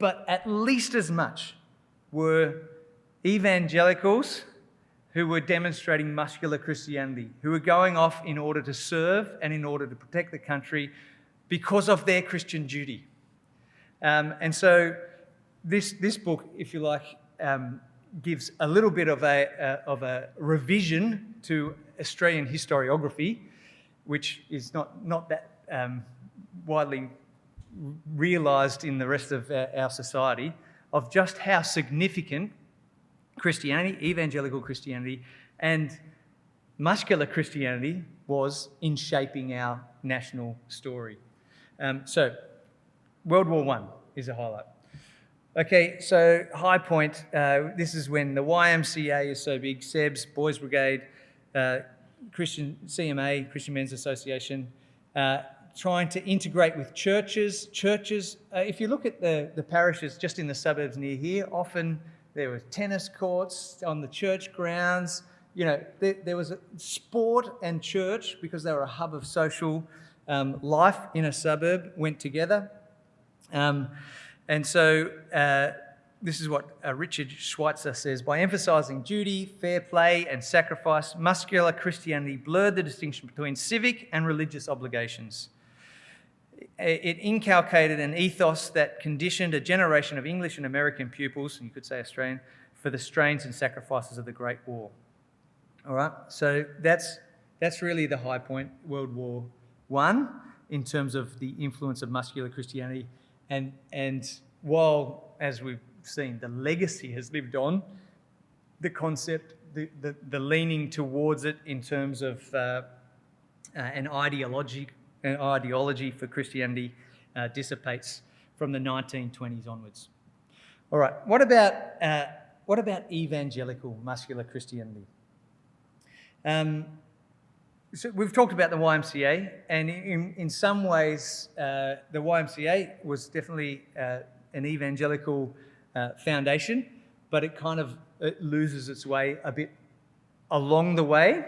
Speaker 2: but at least as much were evangelicals who were demonstrating muscular Christianity, who were going off in order to serve and in order to protect the country because of their Christian duty. And so this book, if you like, gives a little bit of a revision to Australian historiography, which is not that widely realised in the rest of our society, of just how significant Christianity, evangelical Christianity, and muscular Christianity was in shaping our national story. So, World War I is a highlight. Okay, so high point, this is when the YMCA is so big, SEBS, Boys Brigade, Christian CMA, Christian Men's Association, trying to integrate with churches. If you look at the parishes just in the suburbs near here, often there were tennis courts on the church grounds. There was a sport and church, because they were a hub of social life in a suburb, went together. And so this is what Richard Schweitzer says: by emphasising duty, fair play and sacrifice, muscular Christianity blurred the distinction between civic and religious obligations. It inculcated an ethos that conditioned a generation of English and American pupils, and you could say Australian, for the strains and sacrifices of the Great War. All right, so that's really the high point, World War I, in terms of the influence of muscular Christianity. And while, as we've seen, the legacy has lived on, the concept, the leaning towards it in terms of an ideology for Christianity dissipates from the 1920s onwards. All right, what about evangelical muscular Christianity? So we've talked about the YMCA, and in some ways, the YMCA was definitely an evangelical foundation, but it loses its way a bit along the way.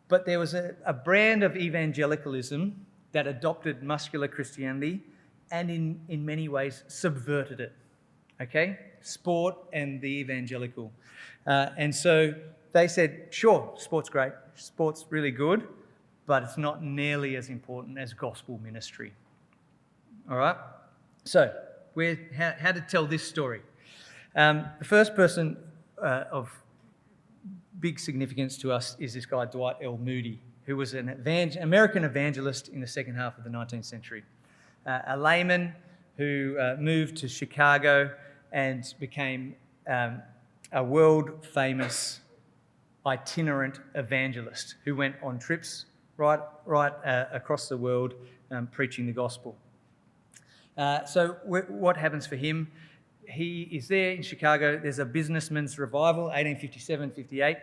Speaker 2: But there was a brand of evangelicalism that adopted muscular Christianity and in many ways subverted it. Okay? Sport and the evangelical. And so they said, sure, sport's great, sport's really good, but it's not nearly as important as gospel ministry. All right? So, how to tell this story? The first person of big significance to us is this guy, Dwight L Moody, who was an American evangelist in the second half of the 19th century. A layman who moved to Chicago and became a world-famous itinerant evangelist who went on trips right across the world preaching the gospel. So what happens for him? He is there in Chicago. There's a businessman's revival, 1857-58,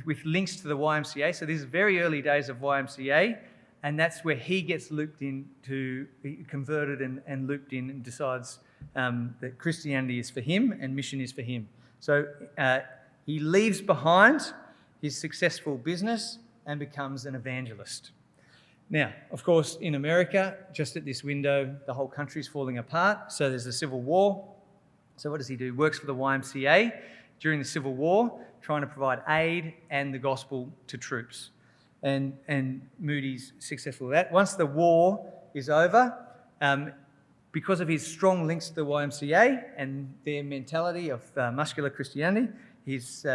Speaker 2: with links to the YMCA. So this is very early days of YMCA, and that's where he gets converted and looped in, and decides that Christianity is for him and mission is for him. So he leaves behind his successful business and becomes an evangelist. Now, of course, in America, just at this window, the whole country's falling apart. So there's a civil war. So what does he do? Works for the YMCA during the Civil War, trying to provide aid and the gospel to troops. And Moody's successful with that. Once the war is over, because of his strong links to the YMCA and their mentality of muscular Christianity, he's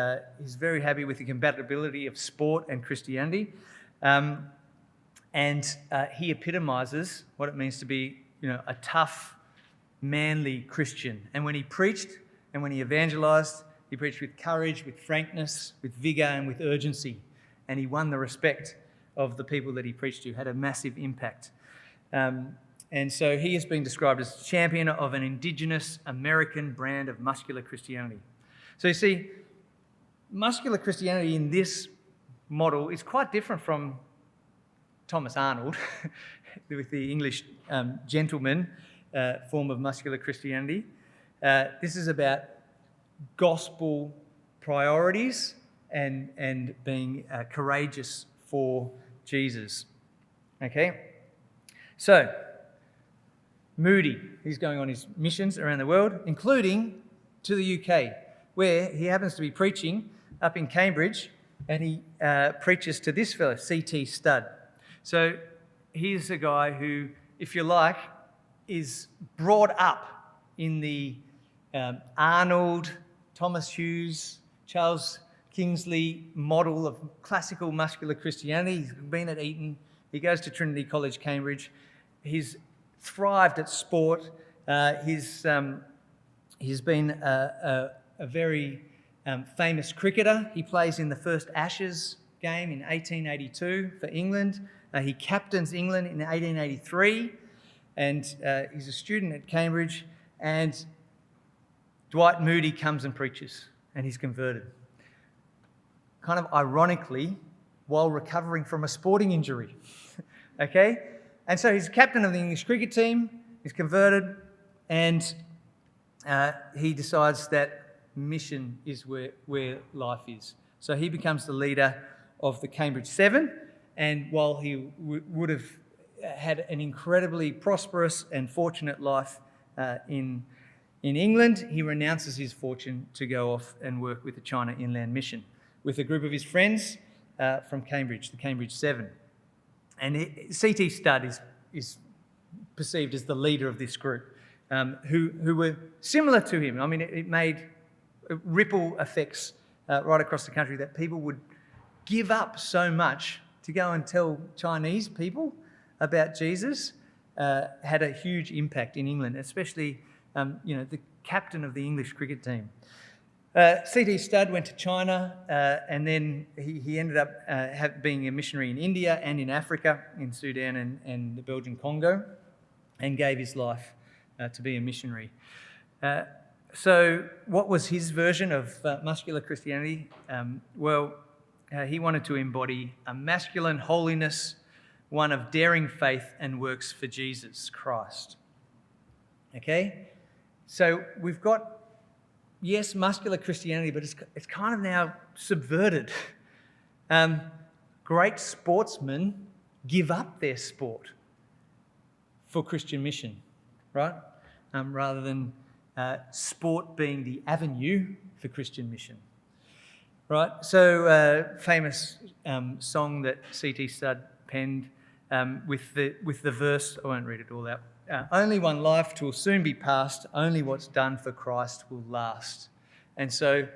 Speaker 2: very happy with the compatibility of sport and Christianity. And he epitomizes what it means to be, a tough, manly Christian. And when he preached and when he evangelized, he preached with courage, with frankness, with vigor, and with urgency. And he won the respect of the people that he preached to, had a massive impact. And so he has been described as champion of an indigenous American brand of muscular Christianity. So you see, muscular Christianity in this model is quite different from Thomas Arnold, with the English gentleman form of muscular Christianity. This is about gospel priorities and being courageous for Jesus. Okay? So, Moody, he's going on his missions around the world, including to the UK, where he happens to be preaching up in Cambridge, and he preaches to this fellow, C.T. Studd. So he's a guy who, if you like, is brought up in the Arnold, Thomas Hughes, Charles Kingsley model of classical muscular Christianity. He's been at Eton. He goes to Trinity College, Cambridge. He's thrived at sport. He's been a very famous cricketer. He plays in the first Ashes game in 1882 for England. He captains England in 1883, and he's a student at Cambridge. And Dwight Moody comes and preaches, and he's converted. Kind of ironically, while recovering from a sporting injury. Okay? And so he's captain of the English cricket team, he's converted, and he decides that mission is where life is. So he becomes the leader of the Cambridge Seven, and while he would have had an incredibly prosperous and fortunate life in England, he renounces his fortune to go off and work with the China Inland Mission with a group of his friends from Cambridge, the Cambridge Seven. And C.T. Studd is perceived as the leader of this group, who were similar to him. I mean, it made ripple effects right across the country that people would give up so much to go and tell Chinese people about Jesus. Had a huge impact in England, especially the captain of the English cricket team. C.T. Studd went to China, and then he ended up being a missionary in India and in Africa, in Sudan and the Belgian Congo, and gave his life to be a missionary. So what was his version of muscular Christianity? He wanted to embody a masculine holiness, one of daring faith and works for Jesus Christ. Okay? So we've got, yes, muscular Christianity, but it's kind of now subverted. Great sportsmen give up their sport for Christian mission, right? Rather than sport being the avenue for Christian mission. Right, so famous song that C.T. Studd penned with the verse. I won't read it all out. Only one life 'twill soon be past. Only what's done for Christ will last. And so,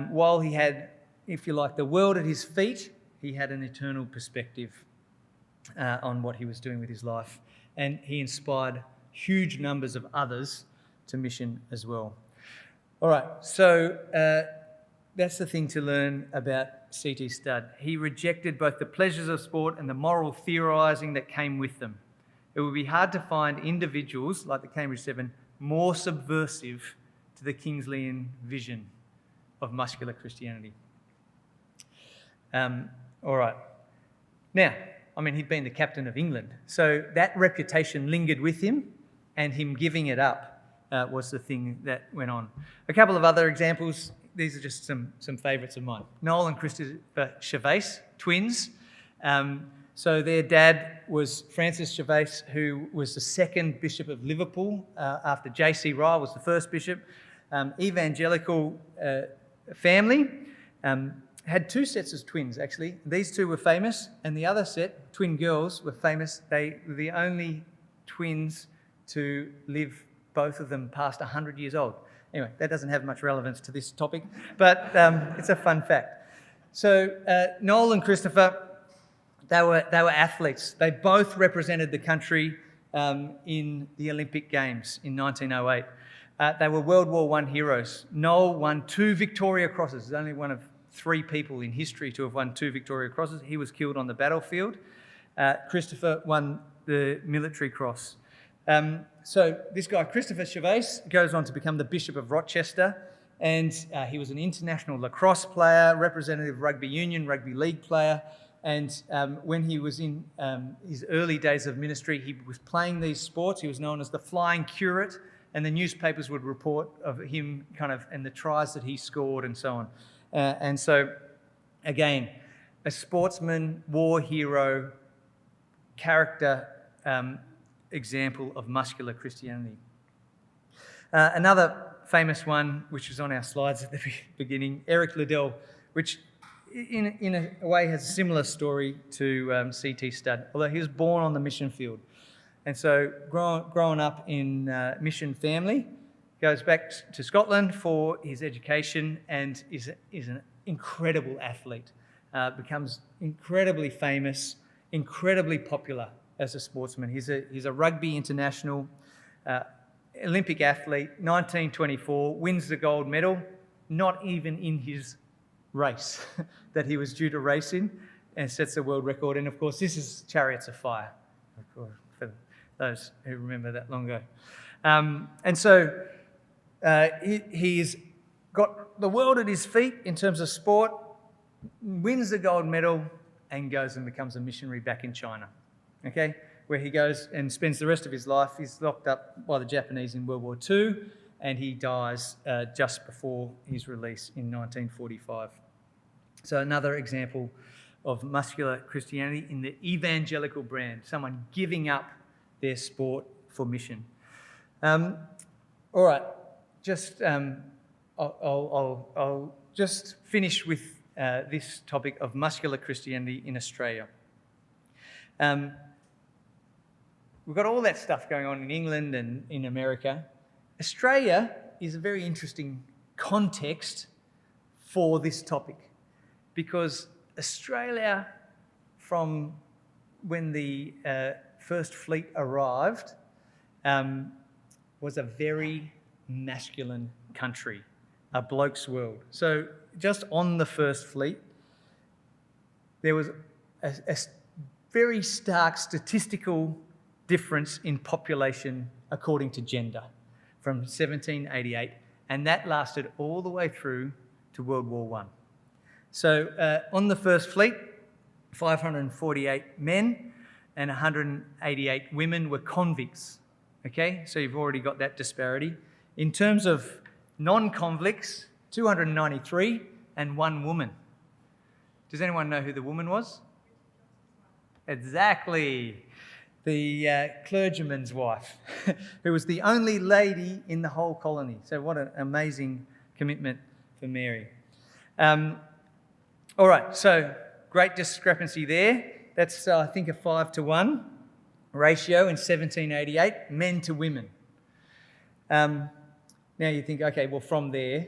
Speaker 2: while he had if you like, the world at his feet, he had an eternal perspective on what he was doing with his life. And he inspired huge numbers of others to mission as well. All right, so that's the thing to learn about C.T. Studd. He rejected both the pleasures of sport and the moral theorising that came with them. It would be hard to find individuals like the Cambridge Seven more subversive to the Kingsleyan vision of muscular Christianity. All right. Now, I mean, he'd been the captain of England, so that reputation lingered with him, and him giving it up was the thing that went on. A couple of other examples. These are just some favourites of mine. Noel and Christopher Gervais, twins. So their dad was Francis Gervais, who was the second Bishop of Liverpool after J.C. Ryle was the first bishop. Evangelical family. Had two sets of twins, actually. These two were famous, and the other set, twin girls, were famous. They were the only twins to live, both of them, past 100 years old. Anyway, that doesn't have much relevance to this topic, but it's a fun fact. So Noel and Christopher, they were athletes. They both represented the country in the Olympic Games in 1908. They were World War I heroes. Noel won 2 Victoria Crosses. He's only one of 3 people in history to have won 2 Victoria Crosses. He was killed on the battlefield. Christopher won the Military Cross. So this guy, Christopher Gervais, goes on to become the Bishop of Rochester, and he was an international lacrosse player, representative rugby union, rugby league player, and when he was in his early days of ministry, he was playing these sports. He was known as the Flying Curate, and the newspapers would report of him and the tries that he scored and so on. And so, again, a sportsman, war hero, character example of muscular Christianity. Another famous one, which is on our slides at the beginning, Eric Liddell, which in a way has a similar story to C.T. Studd, although he was born on the mission field. And so growing up in mission family, goes back to Scotland for his education and is an incredible athlete, becomes incredibly famous, incredibly popular as a sportsman. He's a rugby international, Olympic athlete, 1924, wins the gold medal, not even in his race that he was due to race in, and sets a world record. And of course, this is Chariots of Fire, of course, for those who remember that long ago. And so he's got the world at his feet in terms of sport, wins the gold medal, and goes and becomes a missionary back in China, okay, where he goes and spends the rest of his life. He's locked up by the Japanese in World War II, and he dies just before his release in 1945. So another example of muscular Christianity in the evangelical brand, someone giving up their sport for mission. All right, just I'll just finish with this topic of muscular Christianity in Australia. We've got all that stuff going on in England and in America. Australia is a very interesting context for this topic, because Australia, from when the first fleet arrived, was a very masculine country, a bloke's world. So just on the first fleet, there was a very stark statistical difference in population according to gender from 1788, and that lasted all the way through to World War I. So on the first fleet, 548 men and 188 women were convicts. Okay, so you've already got that disparity. In terms of non-convicts, 293 and 1 woman. Does anyone know who the woman was? Exactly. The clergyman's wife, who was the only lady in the whole colony. So what an amazing commitment for Mary. All right, so great discrepancy there. That's, I think, a 5-to-1 ratio in 1788, men to women. Now you think, okay, well, from there,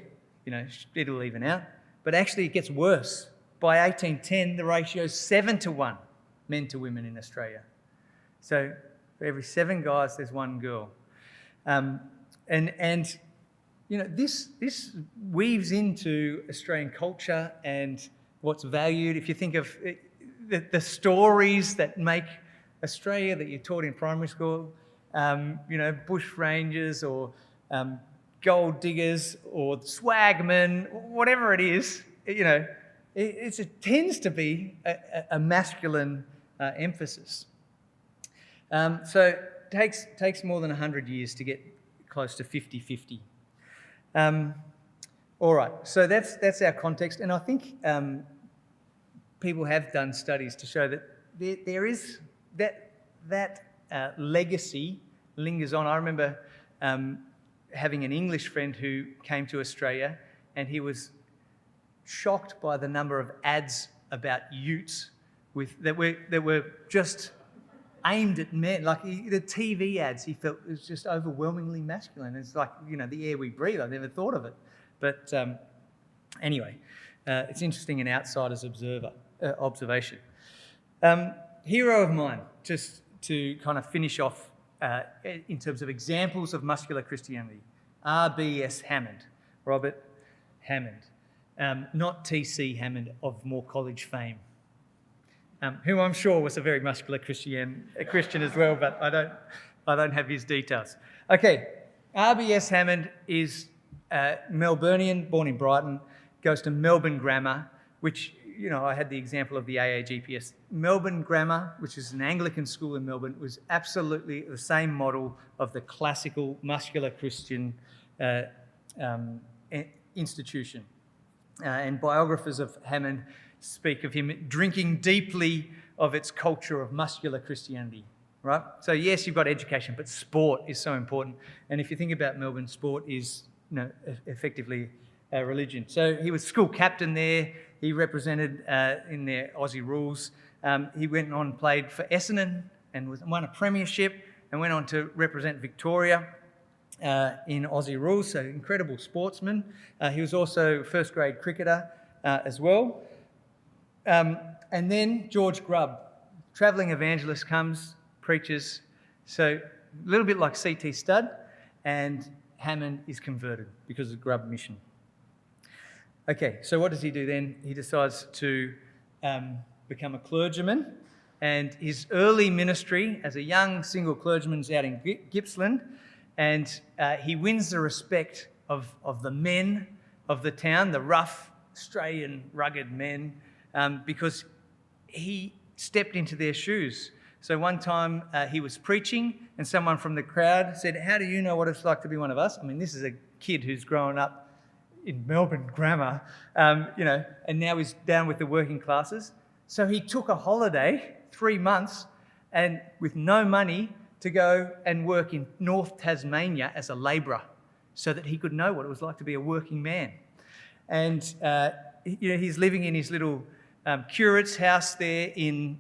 Speaker 2: it'll even out. But actually it gets worse. By 1810, the ratio is 7-1 men to women in Australia. So for every 7 guys, there's 1 girl. And you know, this weaves into Australian culture and what's valued. If you think of the stories that make Australia that you're taught in primary school, you know, bush rangers or gold diggers or swagmen, whatever it is, you know, it tends to be a masculine emphasis. So it takes more than 100 years to get close to 50-50. All right, so that's our context, and I think people have done studies to show that there is that legacy lingers on. I remember having an English friend who came to Australia, and he was shocked by the number of ads about utes that were just aimed at men. Like the TV ads, he felt it was just overwhelmingly masculine. It's like, you know, the air we breathe. I never thought of it. But anyway, it's interesting in outsider's observation. Hero of mine, just to kind of finish off in terms of examples of muscular Christianity, R.B.S. Hammond, Robert Hammond, not T.C. Hammond of Moore College fame, who I'm sure was a very muscular Christian as well, but I don't have his details. Okay, R.B.S. Hammond is Melburnian, born in Brighton, goes to Melbourne Grammar, which, you know, I had the example of the AAGPS. Melbourne Grammar, which is an Anglican school in Melbourne, was absolutely the same model of the classical muscular Christian institution. And biographers of Hammond speak of him drinking deeply of its culture of muscular Christianity, right? So yes, you've got education, but sport is so important. And if you think about Melbourne, sport is, you know, effectively a religion. So he was school captain there. He represented in their Aussie rules. He went on and played for Essendon and won a premiership and went on to represent Victoria in Aussie rules. So incredible sportsman. He was also first grade cricketer as well. And then George Grubb, travelling evangelist, comes, preaches. So a little bit like C.T. Studd, and Hammond is converted because of the Grubb mission. Okay, so what does he do then? He decides to become a clergyman, and his early ministry as a young single clergyman is out in Gippsland, and he wins the respect of the men of the town, the rough Australian rugged men, because he stepped into their shoes. So one time he was preaching and someone from the crowd said, "How do you know what it's like to be one of us?" I mean, this is a kid who's grown up in Melbourne Grammar, you know, and now he's down with the working classes. So he took a holiday, 3 months, and with no money, to go and work in North Tasmania as a labourer so that he could know what it was like to be a working man. And you know, he's living in his little curate's house there in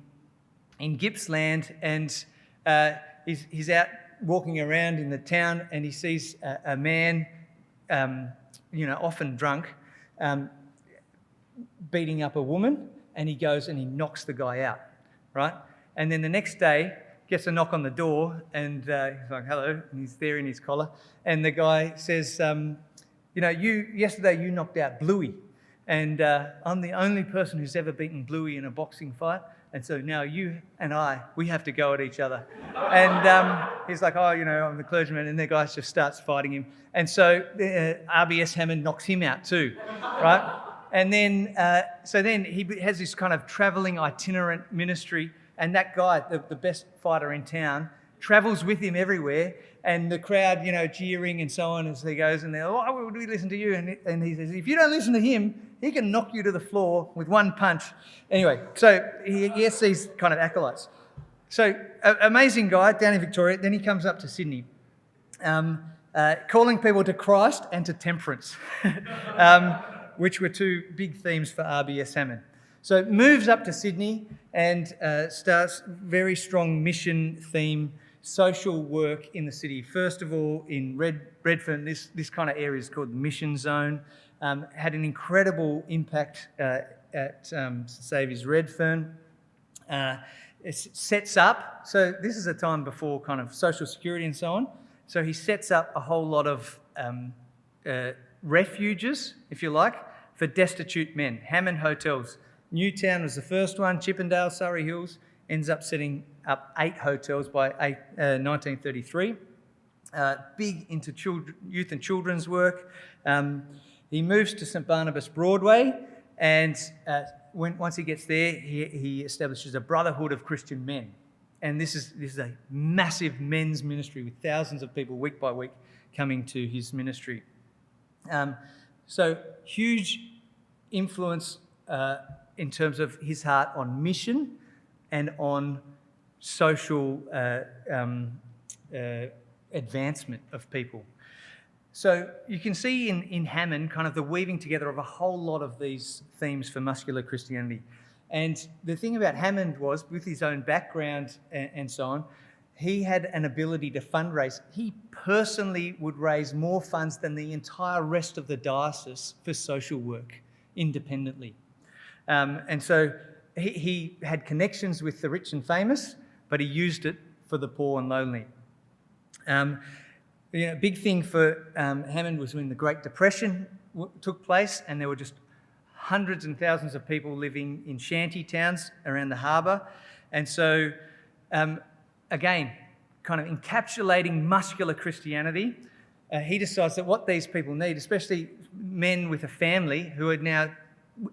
Speaker 2: Gippsland, and he's out walking around in the town, and he sees a man, you know, often drunk, beating up a woman, and he goes and he knocks the guy out, right? And then the next day, gets a knock on the door, and he's like, "Hello," and he's there in his collar, and the guy says, "You know, yesterday you knocked out Bluey, and I'm the only person who's ever beaten Bluey in a boxing fight, and so now you and we have to go at each other." And he's like, "Oh, you know, I'm the clergyman," and the guy just starts fighting him. And so R.B.S. Hammond knocks him out too, right? And then, so then he has this kind of travelling itinerant ministry, and that guy, the best fighter in town, travels with him everywhere, and the crowd, you know, jeering and so on as he goes, and they're, "Oh, why would we listen to you?" And he says, "If you don't listen to him, he can knock you to the floor with one punch." Anyway, so he gets these kind of acolytes. So, amazing guy down in Victoria. Then he comes up to Sydney, calling people to Christ and to temperance, which were 2 big themes for R.B.S. Hammond. So moves up to Sydney and starts very strong mission theme, social work in the city. First of all, in Redfern, this kind of area is called the Mission Zone. had an incredible impact at St Saviour's Redfern. It sets up, so this is a time before kind of social security and so on, so he sets up a whole lot of refuges, if you like, for destitute men. Hammond hotels. Newtown was the first one, Chippendale, Surrey Hills, ends up setting up 8 hotels by 1933. Big into youth and children's work. He moves to St Barnabas Broadway, and once he gets there, he establishes a Brotherhood of Christian Men. And this is a massive men's ministry with thousands of people week by week coming to his ministry. So huge influence in terms of his heart on mission and on social advancement of people. So you can see in Hammond kind of the weaving together of a whole lot of these themes for muscular Christianity. And the thing about Hammond was, with his own background and so on, he had an ability to fundraise. He personally would raise more funds than the entire rest of the diocese for social work independently. And so he had connections with the rich and famous, but he used it for the poor and lonely. Big thing for Hammond was when the Great Depression took place, and there were just hundreds and thousands of people living in shanty towns around the harbour. And so, again, kind of encapsulating muscular Christianity, he decides that what these people need, especially men with a family who are now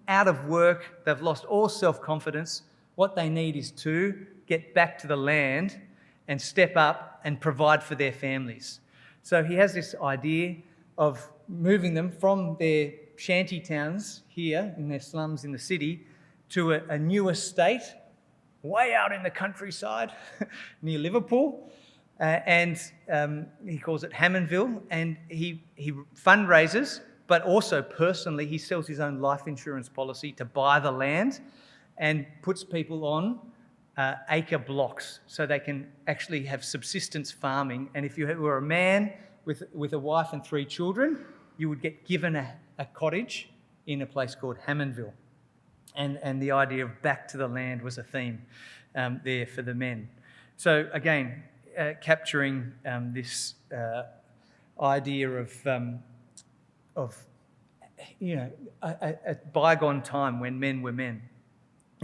Speaker 2: out of work, they've lost all self-confidence, what they need is to get back to the land and step up and provide for their families. So he has this idea of moving them from their shanty towns here in their slums in the city to a new estate way out in the countryside near Liverpool. And he calls it Hammondville, and he fundraises, but also personally he sells his own life insurance policy to buy the land and puts people on acre blocks so they can actually have subsistence farming. And if you were a man with a wife and 3 children, you would get given a cottage in a place called Hammondville. And the idea of back to the land was a theme there for the men. So again, capturing this idea of a bygone time when men were men.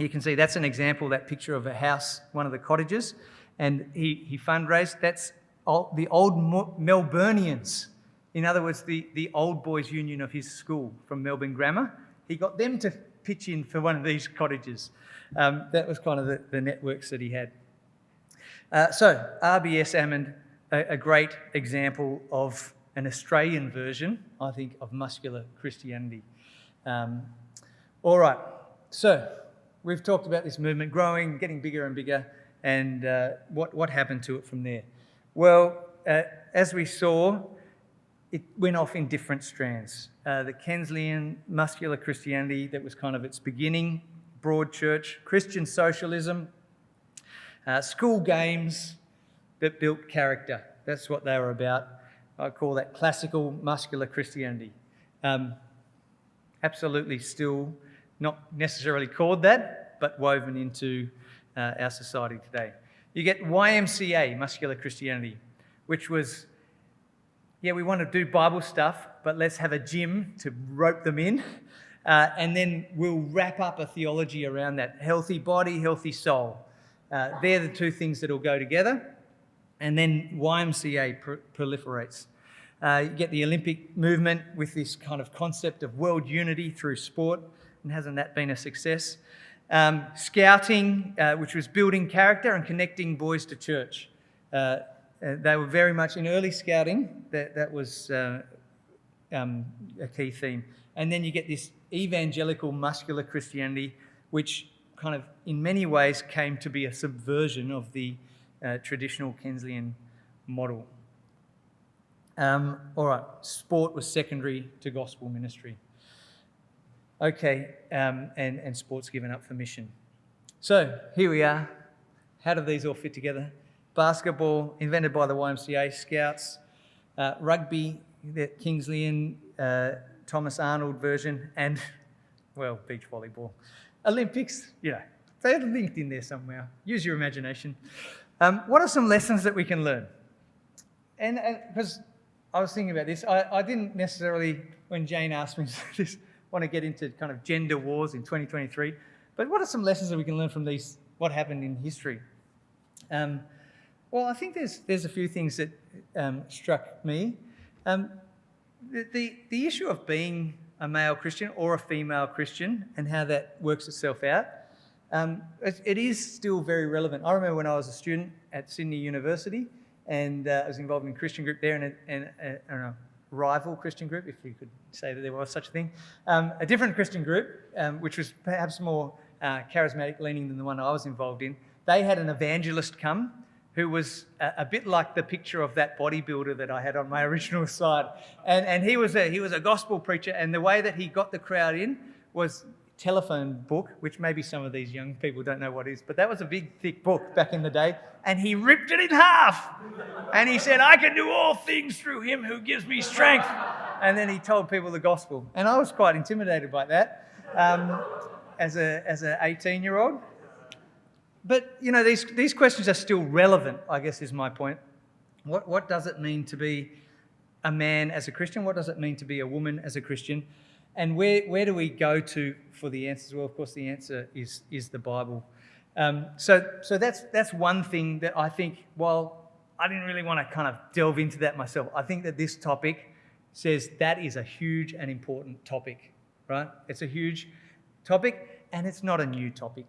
Speaker 2: You can see that's an example, that picture of a house, one of the cottages, and he fundraised. That's the old Melburnians. In other words, the old boys' union of his school from Melbourne Grammar. He got them to pitch in for one of these cottages. That was kind of the networks that he had. So RBS Hammond, a great example of an Australian version, I think, of muscular Christianity. All right, so we've talked about this movement growing, getting bigger and bigger, and what happened to it from there? Well, as we saw, it went off in different strands. The Keynesian muscular Christianity, that was kind of its beginning, broad church, Christian socialism, school games that built character. That's what they were about. I call that classical muscular Christianity. Absolutely still not necessarily called that, but woven into our society today. You get YMCA, muscular Christianity, which was, we want to do Bible stuff, but let's have a gym to rope them in. And then we'll wrap up a theology around that. Healthy body, healthy soul. They're the two things that will go together. And then YMCA proliferates. You get the Olympic movement with this kind of concept of world unity through sport. And hasn't that been a success? Scouting, which was building character and connecting boys to church. They were very much in early scouting. That was a key theme. And then you get this evangelical muscular Christianity, which kind of in many ways came to be a subversion of the traditional Keynesian model. All right, sport was secondary to gospel ministry. Okay, and sport's given up for mission. So here we are. How do these all fit together? Basketball, invented by the YMCA Scouts. Rugby, the Keynesian Thomas Arnold version, and, well, beach volleyball. Olympics, they're linked in there somewhere. Use your imagination. What are some lessons that we can learn? And because I was thinking about this, I didn't necessarily, when Jane asked me this, want to get into kind of gender wars in 2023, but what are some lessons that we can learn from what happened in history? Well, I think there's a few things that struck me. The issue of being a male Christian or a female Christian and how that works itself out, it is still very relevant. I remember when I was a student at Sydney University, and I was involved in a Christian group there and a rival Christian group, if you could say that there was such a thing. A different Christian group, which was perhaps more charismatic leaning than the one I was involved in. They had an evangelist come who was a bit like the picture of that bodybuilder that I had on my original slide. And he was a gospel preacher, and the way that he got the crowd in was telephone book, which maybe some of these young people don't know what is, but that was a big, thick book back in the day, and he ripped it in half. And he said, "I can do all things through him who gives me strength." And then he told people the gospel. And I was quite intimidated by that as an 18-year-old. But, these questions are still relevant, I guess is my point. What does it mean to be a man as a Christian? What does it mean to be a woman as a Christian? And where do we go to for the answers? Well, of course, the answer is the Bible. So that's one thing that I think, while I didn't really want to kind of delve into that myself, I think that this topic says that is a huge and important topic, right? It's a huge topic, and it's not a new topic.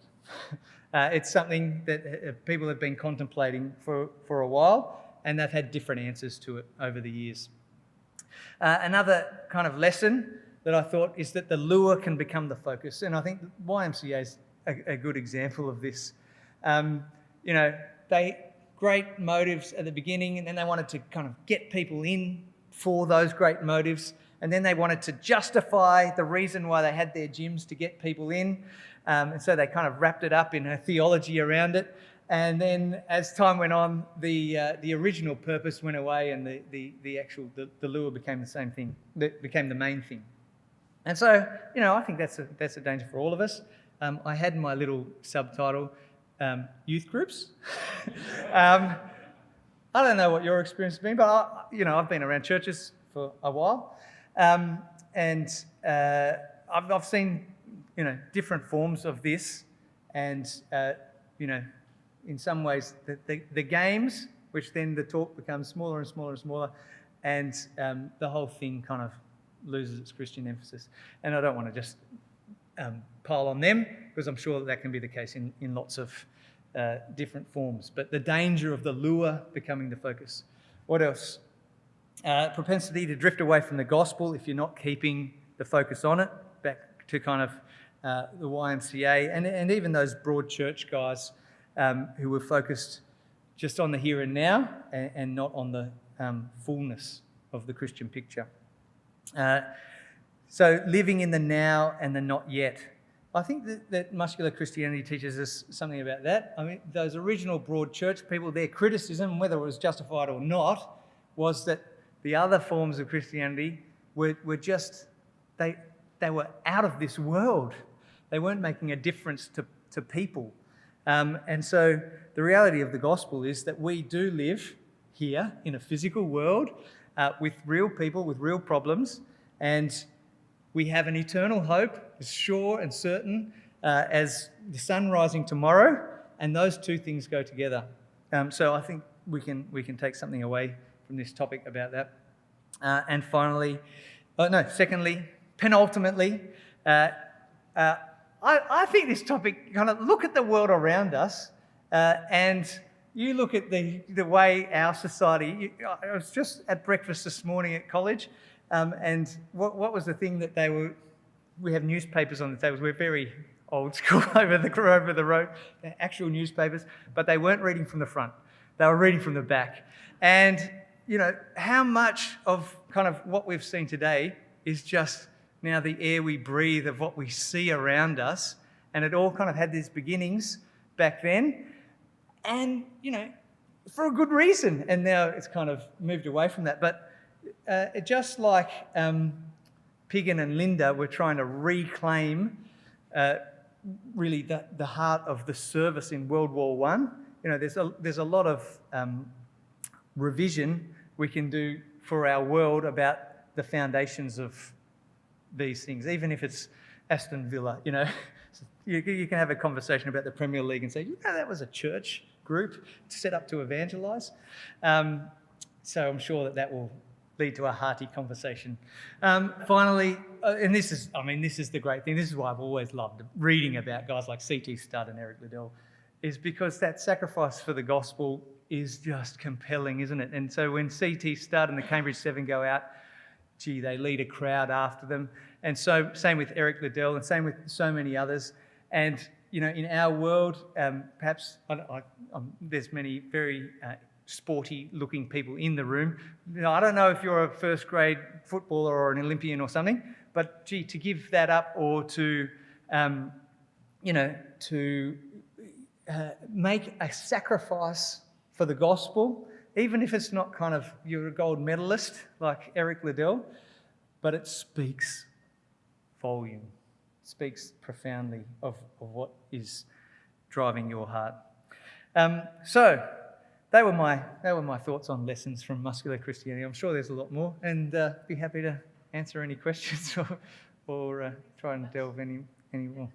Speaker 2: It's something that people have been contemplating for a while, and they've had different answers to it over the years. Another kind of lesson that I thought is that the lure can become the focus, and I think YMCA is a good example of this. They great motives at the beginning, and then they wanted to kind of get people in for those great motives, and then they wanted to justify the reason why they had their gyms to get people in, and so they kind of wrapped it up in a theology around it. And then as time went on, the original purpose went away, and the lure became the same thing, that became the main thing. And so, I think that's a danger for all of us. I had my little subtitle, Youth Groups. I don't know what your experience has been, but I've been around churches for a while, and I've seen different forms of this, and in some ways the games, which then the talk becomes smaller and smaller and smaller, and the whole thing kind of loses its Christian emphasis. And I don't want to just pile on them, because I'm sure that can be the case in lots of different forms. But the danger of the lure becoming the focus. What else? Propensity to drift away from the gospel if you're not keeping the focus on it, back to kind of the YMCA and even those broad church guys who were focused just on the here and now and not on the fullness of the Christian picture. So living in the now and the not yet. I think that Muscular Christianity teaches us something about that. I mean, those original broad church people, their criticism, whether it was justified or not, was that the other forms of Christianity were just, they were out of this world. They weren't making a difference to people. And so the reality of the gospel is that we do live here in a physical world with real people, with real problems, and we have an eternal hope, as sure and certain as the sun rising tomorrow, and those two things go together. So I think we can take something away from this topic about that. And finally, secondly, penultimately, I think this topic kind of look at the world around us, and you look at the way our society. I was just at breakfast this morning at college. And what was the thing that we have newspapers on the tables. We're very old school over the road, actual newspapers, but they weren't reading from the front. They were reading from the back. And, how much of kind of what we've seen today is just now the air we breathe of what we see around us. And it all kind of had these beginnings back then. And, for a good reason. And now it's kind of moved away from that. But just like Piggin and Linda were trying to reclaim really the heart of the service in World War One. You know, there's a lot of revision we can do for our world about the foundations of these things, even if it's Aston Villa. You know, you can have a conversation about the Premier League and say, you know, that was a church group set up to evangelise. So I'm sure that will lead to a hearty conversation. Finally, and this is the great thing. This is why I've always loved reading about guys like C.T. Studd and Eric Liddell, is because that sacrifice for the gospel is just compelling, isn't it? And so when C.T. Studd and the Cambridge Seven go out, gee, they lead a crowd after them. And so same with Eric Liddell and same with so many others. And, you know, in our world, perhaps there's many very sporty-looking people in the room. You know, I don't know if you're a first-grade footballer or an Olympian or something, but, gee, to give that up or to, make a sacrifice for the gospel, even if it's not kind of you're a gold medalist like Eric Liddell, but it speaks volume, speaks profoundly of what is driving your heart. So they were my thoughts on lessons from Muscular Christianity. I'm sure there's a lot more, and be happy to answer any questions or try and delve any more.